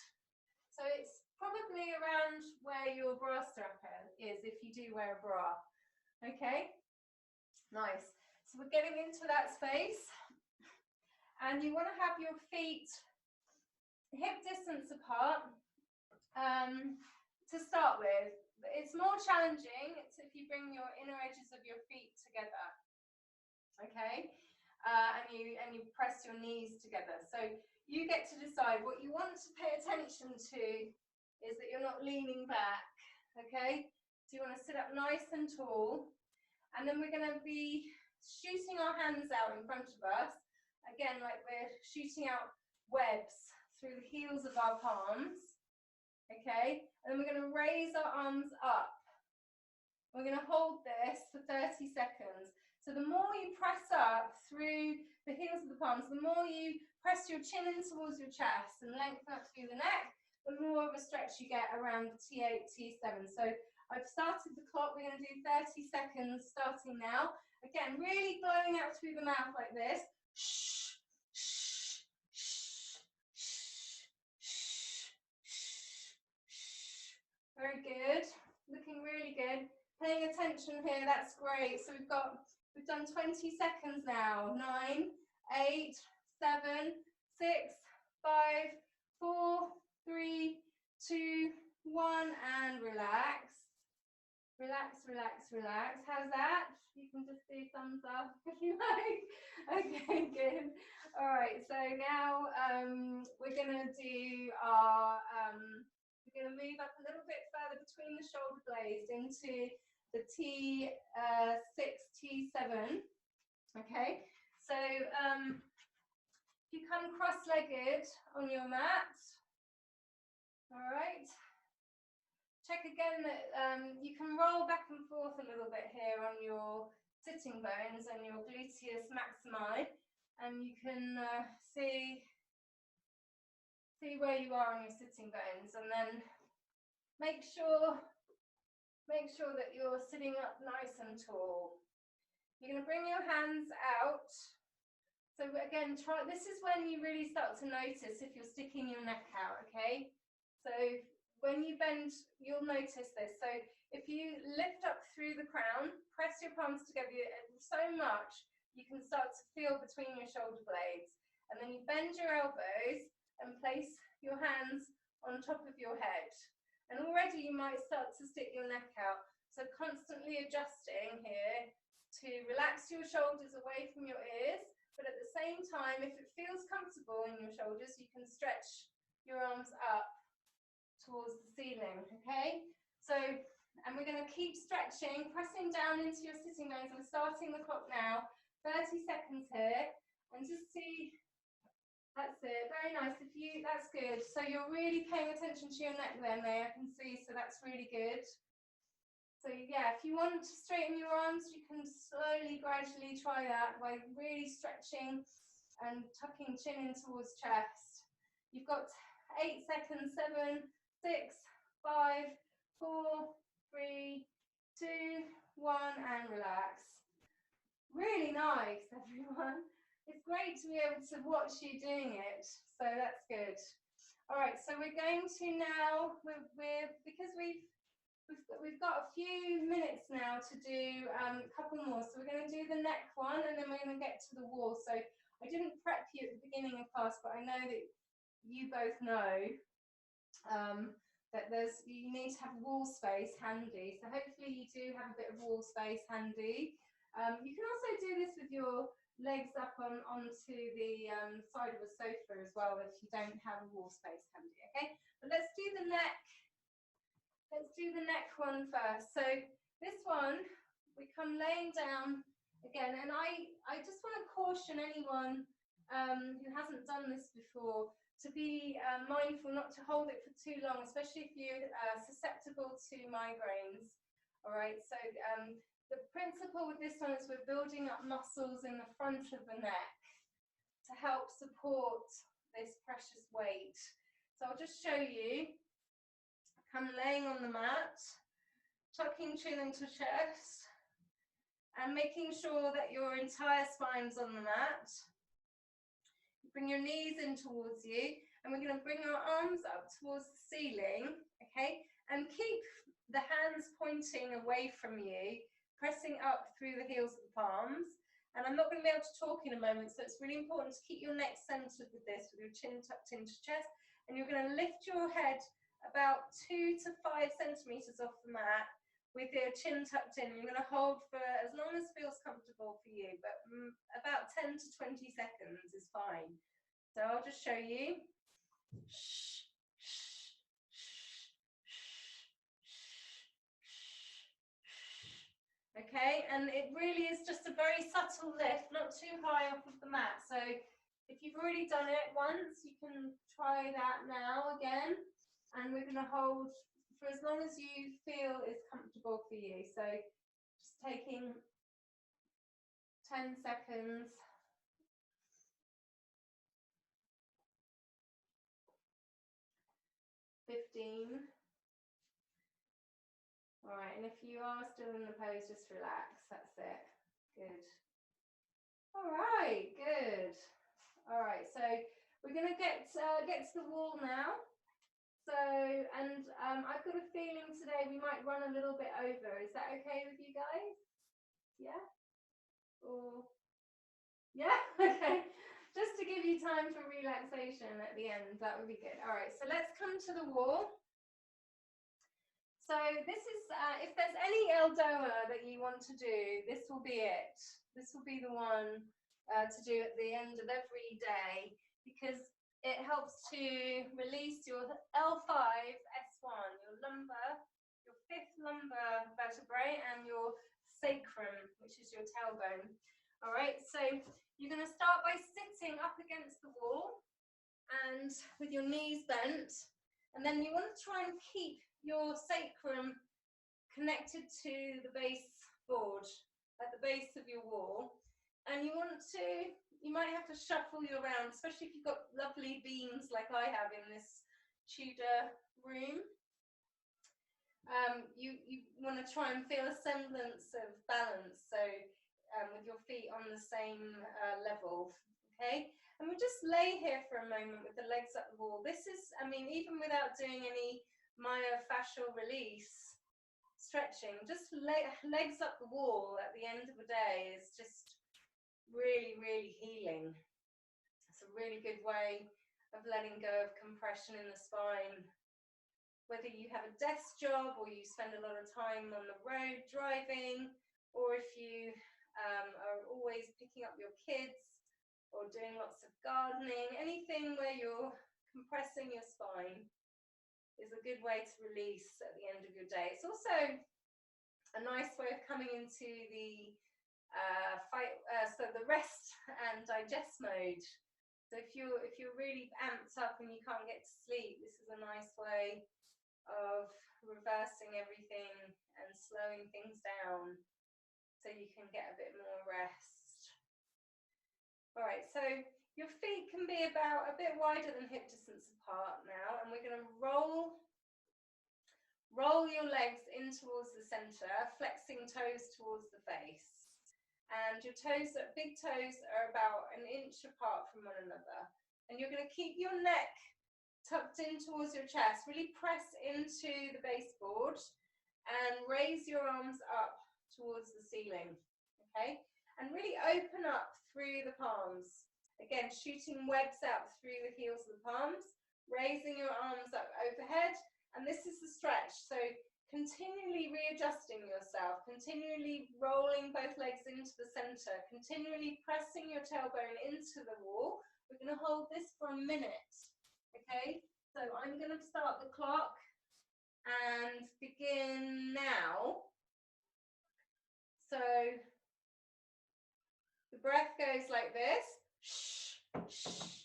So it's probably around where your bra strap is if you do wear a bra. Okay, nice. So we're getting into that space. And you want to have your feet hip distance apart to start with. It's more challenging if you bring your inner edges of your feet together, okay? And you press your knees together. So you get to decide. What you want to pay attention to is that you're not leaning back, okay? So you want to sit up nice and tall. And then we're going to be shooting our hands out in front of us. Again, like we're shooting out webs through the heels of our palms, okay? And then we're going to raise our arms up. We're going to hold this for 30 seconds. So the more you press up through the heels of the palms, the more you press your chin in towards your chest and lengthen up through the neck, the more of a stretch you get around the T8, T7. So I've started the clock. We're going to do 30 seconds starting now. Again, really blowing out through the mouth like this. Shh, shh, shh, shh, shh, Very good. Looking really good. Paying attention here, that's great. So we've done 20 seconds now. 9, 8, 7, 6, 5, 4, 3, 2, 1, and relax. Relax, relax, relax. How's that? You can just do thumbs up if you like. Okay, good. All right, so now we're going to do our, we're going to move up a little bit further between the shoulder blades into the T6, T7. Okay, so if you come cross-legged on your mat, all right. Check again that you can roll back and forth a little bit here on your sitting bones and your gluteus maximi, and you can see where you are on your sitting bones, and then make sure that you're sitting up nice and tall. You're going to bring your hands out. So again, this is when you really start to notice if you're sticking your neck out, okay? So when you bend, you'll notice this. So if you lift up through the crown, press your palms together so much, you can start to feel between your shoulder blades. And then you bend your elbows and place your hands on top of your head. And already you might start to stick your neck out. So constantly adjusting here to relax your shoulders away from your ears, but at the same time, if it feels comfortable in your shoulders, you can stretch your arms up towards the ceiling, okay? So, and we're going to keep stretching, pressing down into your sitting bones. I'm starting the clock now, 30 seconds here, and just see, that's it, very nice. That's good. So you're really paying attention to your neck then there, I can see, so that's really good. So yeah, if you want to straighten your arms, you can slowly, gradually try that by really stretching and tucking chin in towards chest. You've got 8 seconds, 7, 6, 5, 4, 3, 2, 1, and relax. Really nice, everyone. It's great to be able to watch you doing it, so that's good. All right, so we're going to now, because we've got a few minutes now to do a couple more, so we're going to do the neck one, and then we're going to get to the wall. So I didn't prep you at the beginning of class, but I know that you both know that you need to have wall space handy. So hopefully you do have a bit of wall space handy. You can also do this with your legs up onto the side of a sofa as well if you don't have a wall space handy, okay? But let's do the neck. Let's do the neck one first. So this one, we come laying down again, and I just want to caution anyone who hasn't done this before to be mindful not to hold it for too long, especially if you're susceptible to migraines. All right, so the principle with this one is we're building up muscles in the front of the neck to help support this precious weight. So I'll just show you. Come laying on the mat, tucking chin into chest, and making sure that your entire spine's on the mat. Bring your knees in towards you, and we're going to bring our arms up towards the ceiling, okay? And keep the hands pointing away from you, pressing up through the heels of the palms. And I'm not going to be able to talk in a moment, so it's really important to keep your neck centered with this, with your chin tucked into chest. And you're going to lift your head about 2 to 5 centimeters off the mat with your chin tucked in. You're going to hold for as long as feels comfortable for you, but about 10 to 20 seconds is fine. So I'll just show you. Okay, and it really is just a very subtle lift, not too high off of the mat. So if you've already done it once, you can try that now again. And we're going to hold for as long as you feel is comfortable for you. So just taking 10 seconds. 15. All right, and if you are still in the pose, just relax. That's it. Good. All right, good. All right, so we're going to get to the wall now. So, and I've got a feeling today we might run a little bit over. Is that okay with you guys? Yeah? Or, yeah? Okay. Just to give you time for relaxation at the end, that would be good. All right, so let's come to the wall. So this is, if there's any Eldoa that you want to do, this will be it. This will be the one to do at the end of every day, because it helps to release your L5, S1, your lumbar, your fifth lumbar vertebrae, and your sacrum, which is your tailbone. All right, so you're going to start by sitting up against the wall and with your knees bent, and then you want to try and keep your sacrum connected to the base board, at the base of your wall. And you want to, you might have to shuffle you around, especially if you've got lovely beams like I have in this Tudor room. You want to try and feel a semblance of balance, so with your feet on the same level, okay? And we just lay here for a moment with the legs up the wall. This is, I mean, even without doing any myofascial release, stretching, just legs up the wall at the end of the day is just really, really healing. It's a really good way of letting go of compression in the spine. Whether you have a desk job or you spend a lot of time on the road driving, or if you are always picking up your kids or doing lots of gardening, anything where you're compressing your spine is a good way to release at the end of your day. It's also a nice way of coming into the so the rest and digest mode. So if you're really amped up and you can't get to sleep, this is a nice way of reversing everything and slowing things down so you can get a bit more rest. All right, so your feet can be about a bit wider than hip distance apart now, and we're going to roll your legs in towards the center, flexing toes towards the face. And your toes, big toes, are about an inch apart from one another. And you're going to keep your neck tucked in towards your chest. Really press into the baseboard and raise your arms up towards the ceiling. Okay? And really open up through the palms. Again, shooting webs out through the heels of the palms, raising your arms up overhead. And this is the stretch. So continually readjusting yourself, continually rolling both legs into the center, continually pressing your tailbone into the wall. We're going to hold this for a minute, okay? So I'm going to start the clock and begin now. So the breath goes like this. Shh, shh.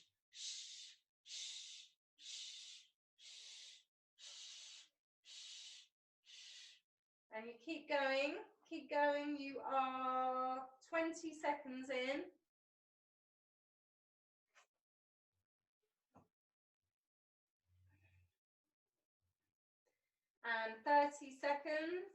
And you keep going, you are 20 seconds in. And 30 seconds.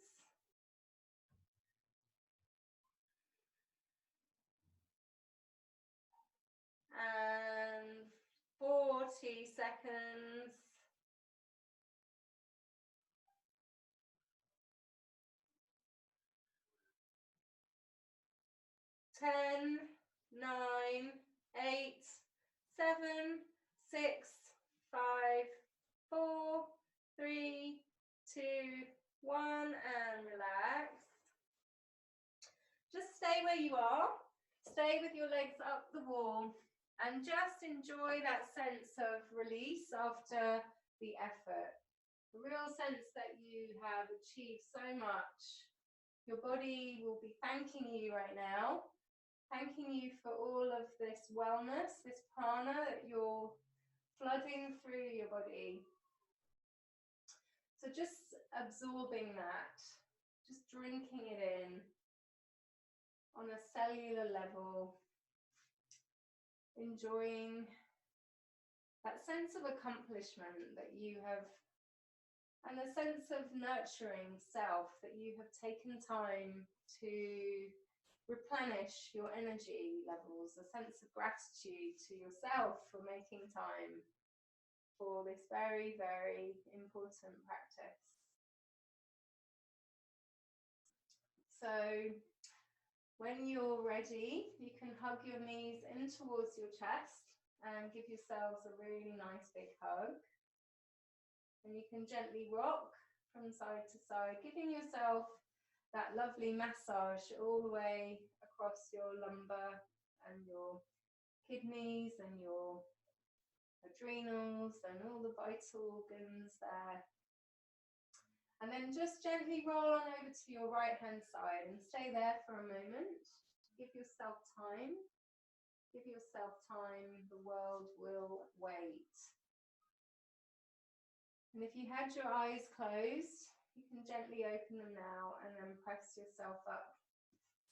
And 40 seconds. Ten, 9, 8, 7, 6, 5, 4, 3, 2, 1, and relax. Just stay where you are. Stay with your legs up the wall and just enjoy that sense of release after the effort. The real sense that you have achieved so much. Your body will be thanking you right now. Thanking you for all of this wellness, this prana that you're flooding through your body. So just absorbing that, just drinking it in on a cellular level, enjoying that sense of accomplishment that you have, and a sense of nurturing self that you have taken time to replenish your energy levels, a sense of gratitude to yourself for making time. for this very, very important practice. So when you're ready, you can hug your knees in towards your chest and give yourselves a really nice big hug. And you can gently rock from side to side, giving yourself that lovely massage all the way across your lumbar and your kidneys and your adrenals and all the vital organs there. And then just gently roll on over to your right hand side and stay there for a moment. Give yourself time. Give yourself time. The world will wait. And if you had your eyes closed, you can gently open them now and then press yourself up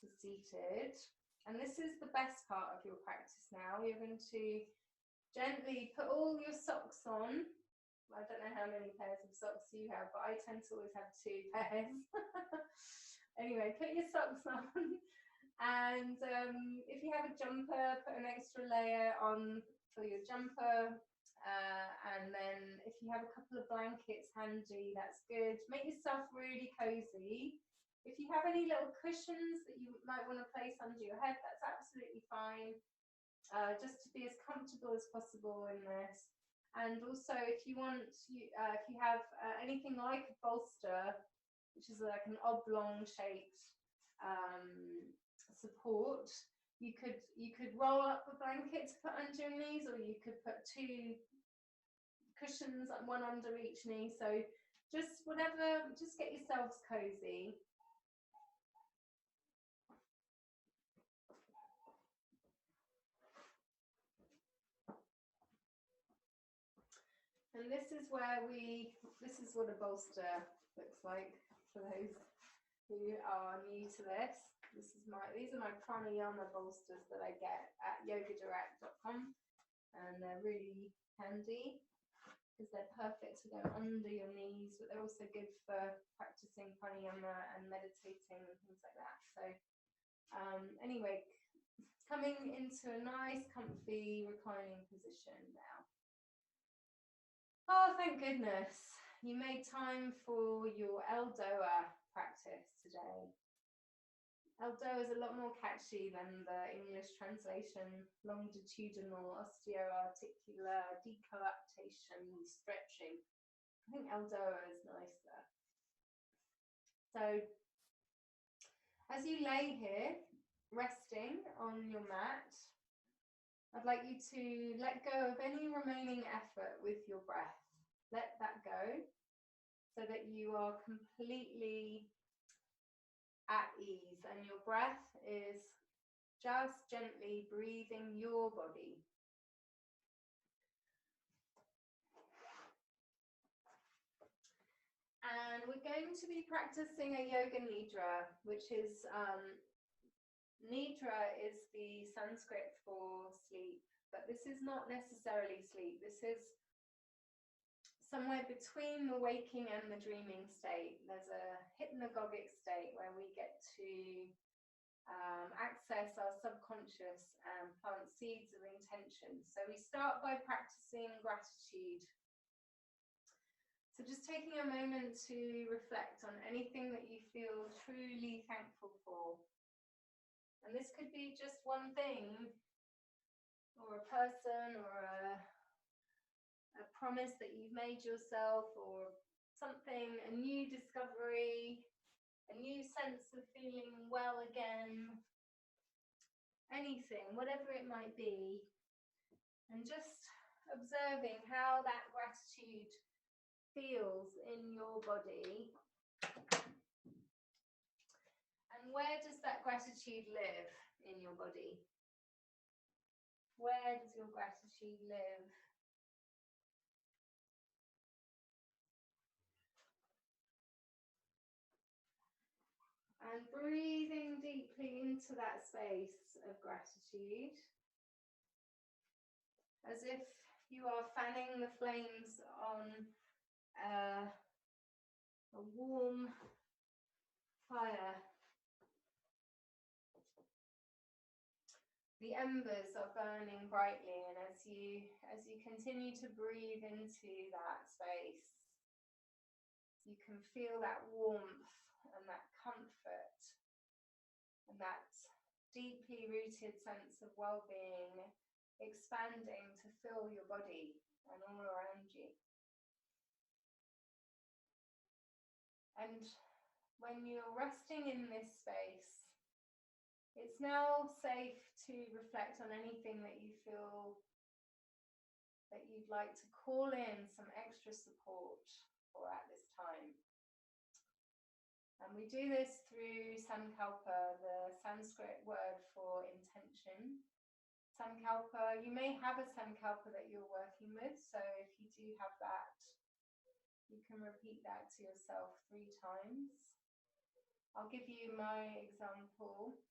to seated. And this is the best part of your practice now. You're going to gently put all your socks on. I don't know how many pairs of socks you have, but I tend to always have 2 pairs. Anyway, put your socks on. And if you have a jumper, put an extra layer on for your jumper. And then if you have a couple of blankets handy, that's good. Make yourself really cozy. If you have any little cushions that you might want to place under your head, that's absolutely fine. Just to be as comfortable as possible in this. And also, if you want, if you have anything like a bolster, which is like an oblong shaped support, you could roll up a blanket to put under your knees, or you could put 2 cushions, one under each knee. So just whatever, just get yourselves cozy. And this is what a bolster looks like for those who are new to this. These are my pranayama bolsters that I get at yogadirect.com, and they're really handy because they're perfect to go under your knees, but they're also good for practicing pranayama and meditating and things like that. So anyway, coming into a nice comfy reclining position now. Oh, thank goodness. You made time for your Eldoa practice today. Eldoa is a lot more catchy than the English translation, longitudinal, osteo-articular, decoaptation, stretching. I think Eldoa is nicer. So, as you lay here, resting on your mat, I'd like you to let go of any remaining effort with your breath. Let that go so that you are completely at ease and your breath is just gently breathing your body. And we're going to be practicing a yoga nidra, which is nidra is the Sanskrit for sleep, but this is not necessarily sleep. This is somewhere between the waking and the dreaming state. There's a hypnagogic state where we get to access our subconscious and plant seeds of intention. So we start by practicing gratitude. So just taking a moment to reflect on anything that you feel truly thankful for. And this could be just one thing, or a person, or a promise that you've made yourself, or something, a new discovery, a new sense of feeling well again, anything, whatever it might be. And just observing how that gratitude feels in your body. And where does that gratitude live in your body? Where does your gratitude live? And breathing deeply into that space of gratitude, as if you are fanning the flames on a warm fire. the embers are burning brightly, and as you continue to breathe into that space, you can feel that warmth and that comfort and that deeply rooted sense of well-being expanding to fill your body and all around you. And when you're resting in this space, it's now safe to reflect on anything that you feel that you'd like to call in some extra support for at this time. And we do this through Sankalpa, the Sanskrit word for intention. Sankalpa, you may have a Sankalpa that you're working with, so if you do have that, you can repeat that to yourself 3 times. I'll give you my example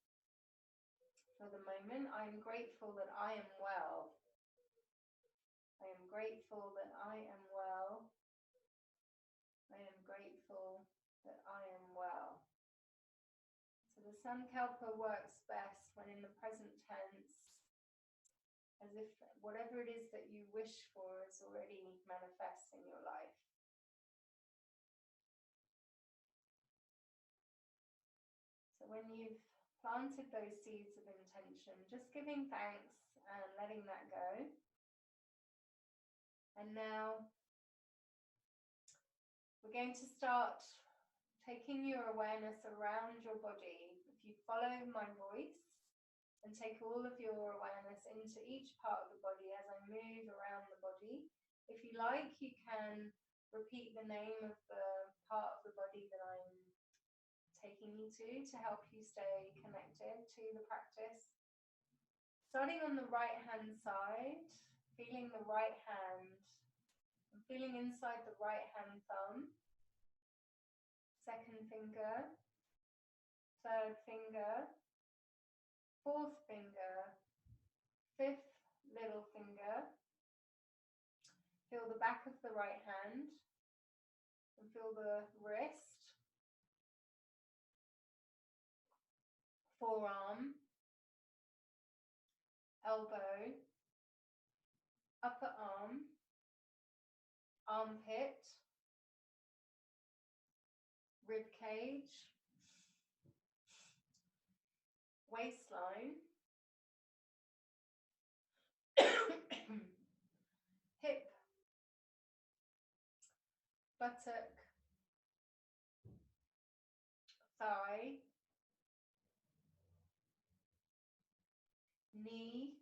for the moment. I am grateful that I am well. I am grateful that I am well. I am grateful that I am well. So the Sankalpa works best when in the present tense, as if whatever it is that you wish for is already manifest in your life. So when you've planted those seeds of intention, just giving thanks and letting that go. And now we're going to start taking your awareness around your body. If you follow my voice and take all of your awareness into each part of the body as I move around the body, if you like, you can repeat the name of the part of the body that I'm taking you to help you stay connected to the practice. Starting on the right hand side, feeling the right hand, and feeling inside the right hand thumb, second finger, third finger, fourth finger, fifth little finger. Feel the back of the right hand and feel the wrist, forearm, elbow, upper arm, armpit, rib cage, waistline, hip, buttock, thigh, knee,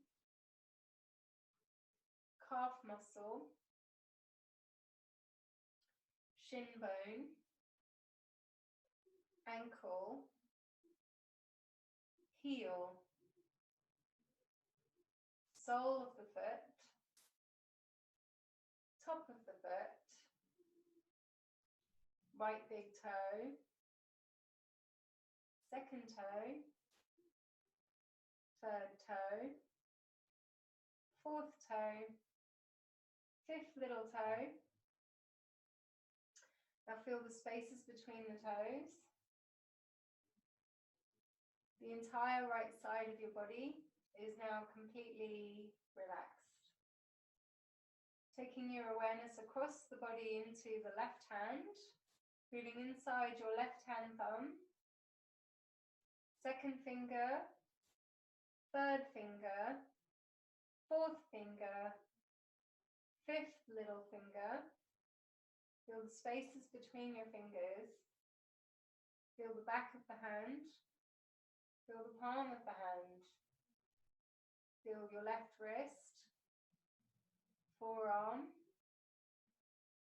calf muscle, shin bone, ankle, heel, sole of the foot, top of the foot, right big toe, second toe, third toe, fourth toe, fifth little toe. Now feel the spaces between the toes. The entire right side of your body is now completely relaxed. Taking your awareness across the body into the left hand, feeling inside your left hand thumb, second finger, third finger, fourth finger, fifth little finger. Feel the spaces between your fingers. Feel the back of the hand. Feel the palm of the hand. Feel your left wrist, forearm,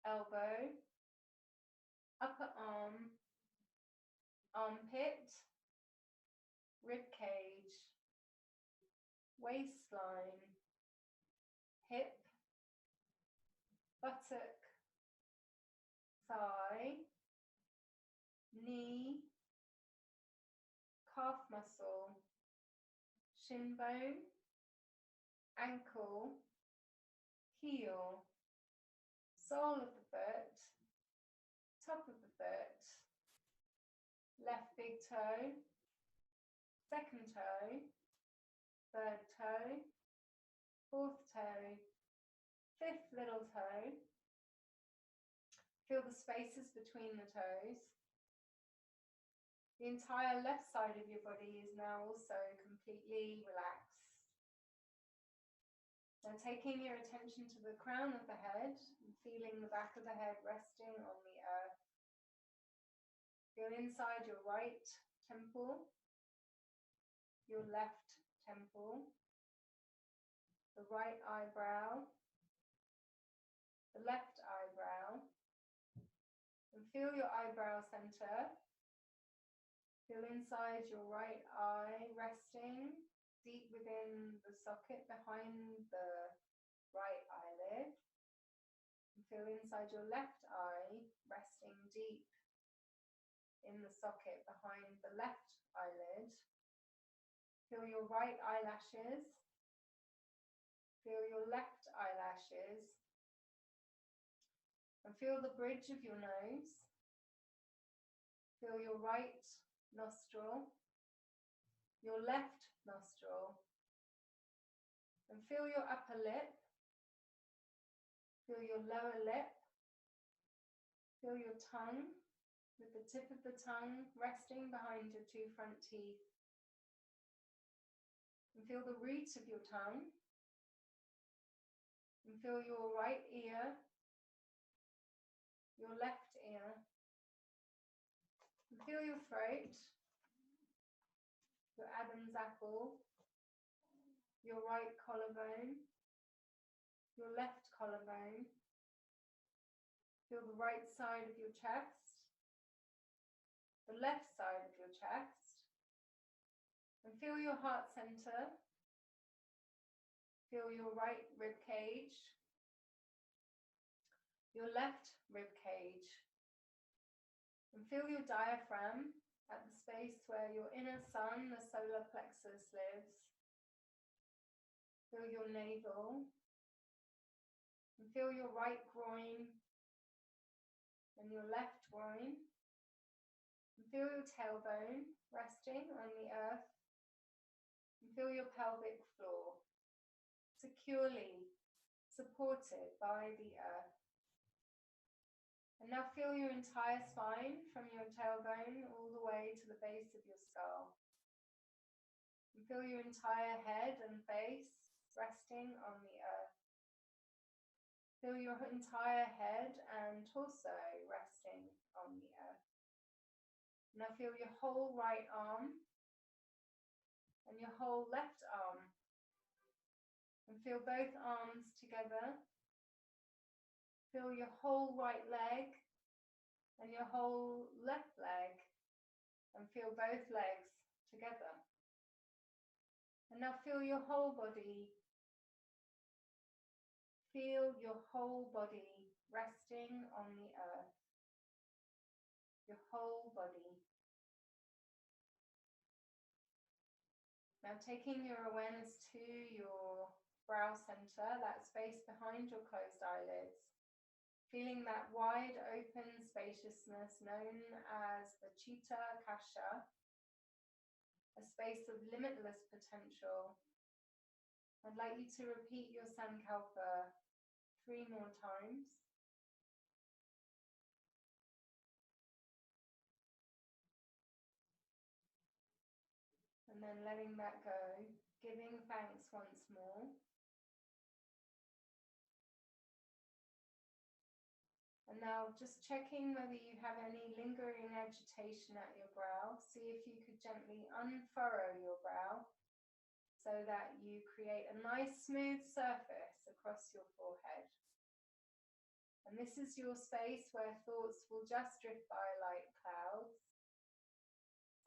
elbow, upper arm, armpit, rib cage, waistline, hip, buttock, thigh, knee, calf muscle, shin bone, ankle, heel, sole of the foot, top of the foot, left big toe, second toe, third toe, fourth toe, fifth little toe. Feel the spaces between the toes. The entire left side of your body is now also completely relaxed. Now taking your attention to the crown of the head and feeling the back of the head resting on the earth. Feel inside your right temple, your left temple, the right eyebrow, the left eyebrow, and feel your eyebrow center. Feel inside your right eye resting deep within the socket behind the right eyelid. And feel inside your left eye resting deep in the socket behind the left eyelid. Feel your right eyelashes. Feel your left eyelashes. And feel the bridge of your nose. Feel your right nostril, your left nostril, and feel your upper lip. Feel your lower lip. Feel your tongue with the tip of the tongue resting behind your two front teeth. And feel the root of your tongue. And feel your right ear, your left ear. And feel your throat, your Adam's apple, your right collarbone, your left collarbone. Feel the right side of your chest, the left side of your chest. And feel your heart center. Feel your right rib cage, your left rib cage. And feel your diaphragm at the space where your inner sun, the solar plexus, lives. Feel your navel. And feel your right groin and your left groin. And feel your tailbone resting on the earth. And feel your pelvic floor securely supported by the earth. And now feel your entire spine from your tailbone all the way to the base of your skull. And feel your entire head and face resting on the earth. Feel your entire head and torso resting on the earth. Now feel your whole right arm and your whole left arm. And feel both arms together. Feel your whole right leg and your whole left leg. And feel both legs together. And now feel your whole body. Feel your whole body resting on the earth. Your whole body. Now taking your awareness to your brow center, that space behind your closed eyelids. Feeling that wide open spaciousness known as the Chitta Kasha, a space of limitless potential. I'd like you to repeat your Sankalpa 3 more times. And then letting that go, giving thanks once more. And now just checking whether you have any lingering agitation at your brow. See if you could gently unfurrow your brow so that you create a nice smooth surface across your forehead. And this is your space where thoughts will just drift by like clouds.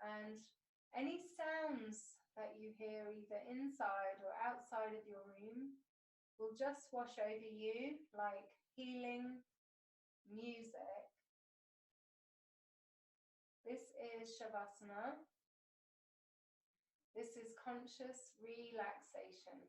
And any sounds that you hear either inside or outside of your room will just wash over you like healing music. This is Shavasana. This is conscious relaxation.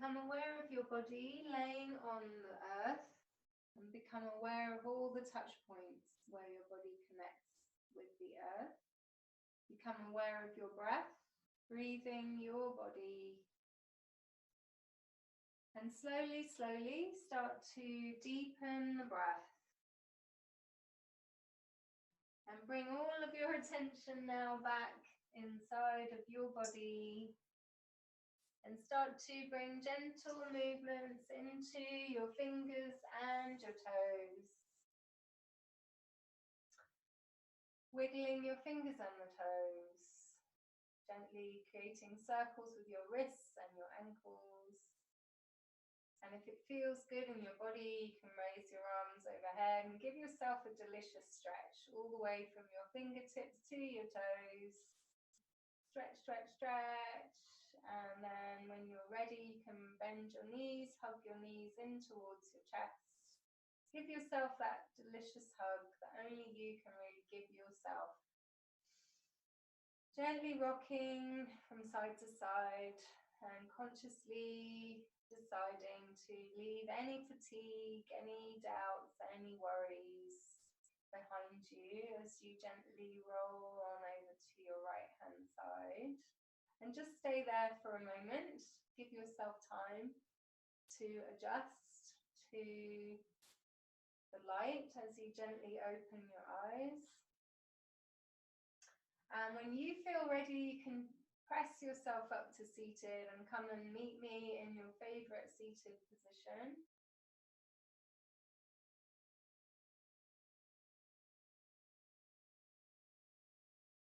Become aware of your body laying on the earth and become aware of all the touch points where your body connects with the earth. Become aware of your breath, breathing your body. And slowly, slowly start to deepen the breath. And bring all of your attention now back inside of your body. And start to bring gentle movements into your fingers and your toes. Wiggling your fingers and the toes. Gently creating circles with your wrists and your ankles. And if it feels good in your body, you can raise your arms overhead and give yourself a delicious stretch all the way from your fingertips to your toes. Stretch, stretch, stretch. And then when you're ready, you can bend your knees, hug your knees in towards your chest. Give yourself that delicious hug that only you can really give yourself. Gently rocking from side to side and consciously deciding to leave any fatigue, any doubts, any worries behind you as you gently roll on over to your right hand side. And just stay there for a moment. Give yourself time to adjust to the light as you gently open your eyes. And when you feel ready, you can press yourself up to seated and come and meet me in your favorite seated position.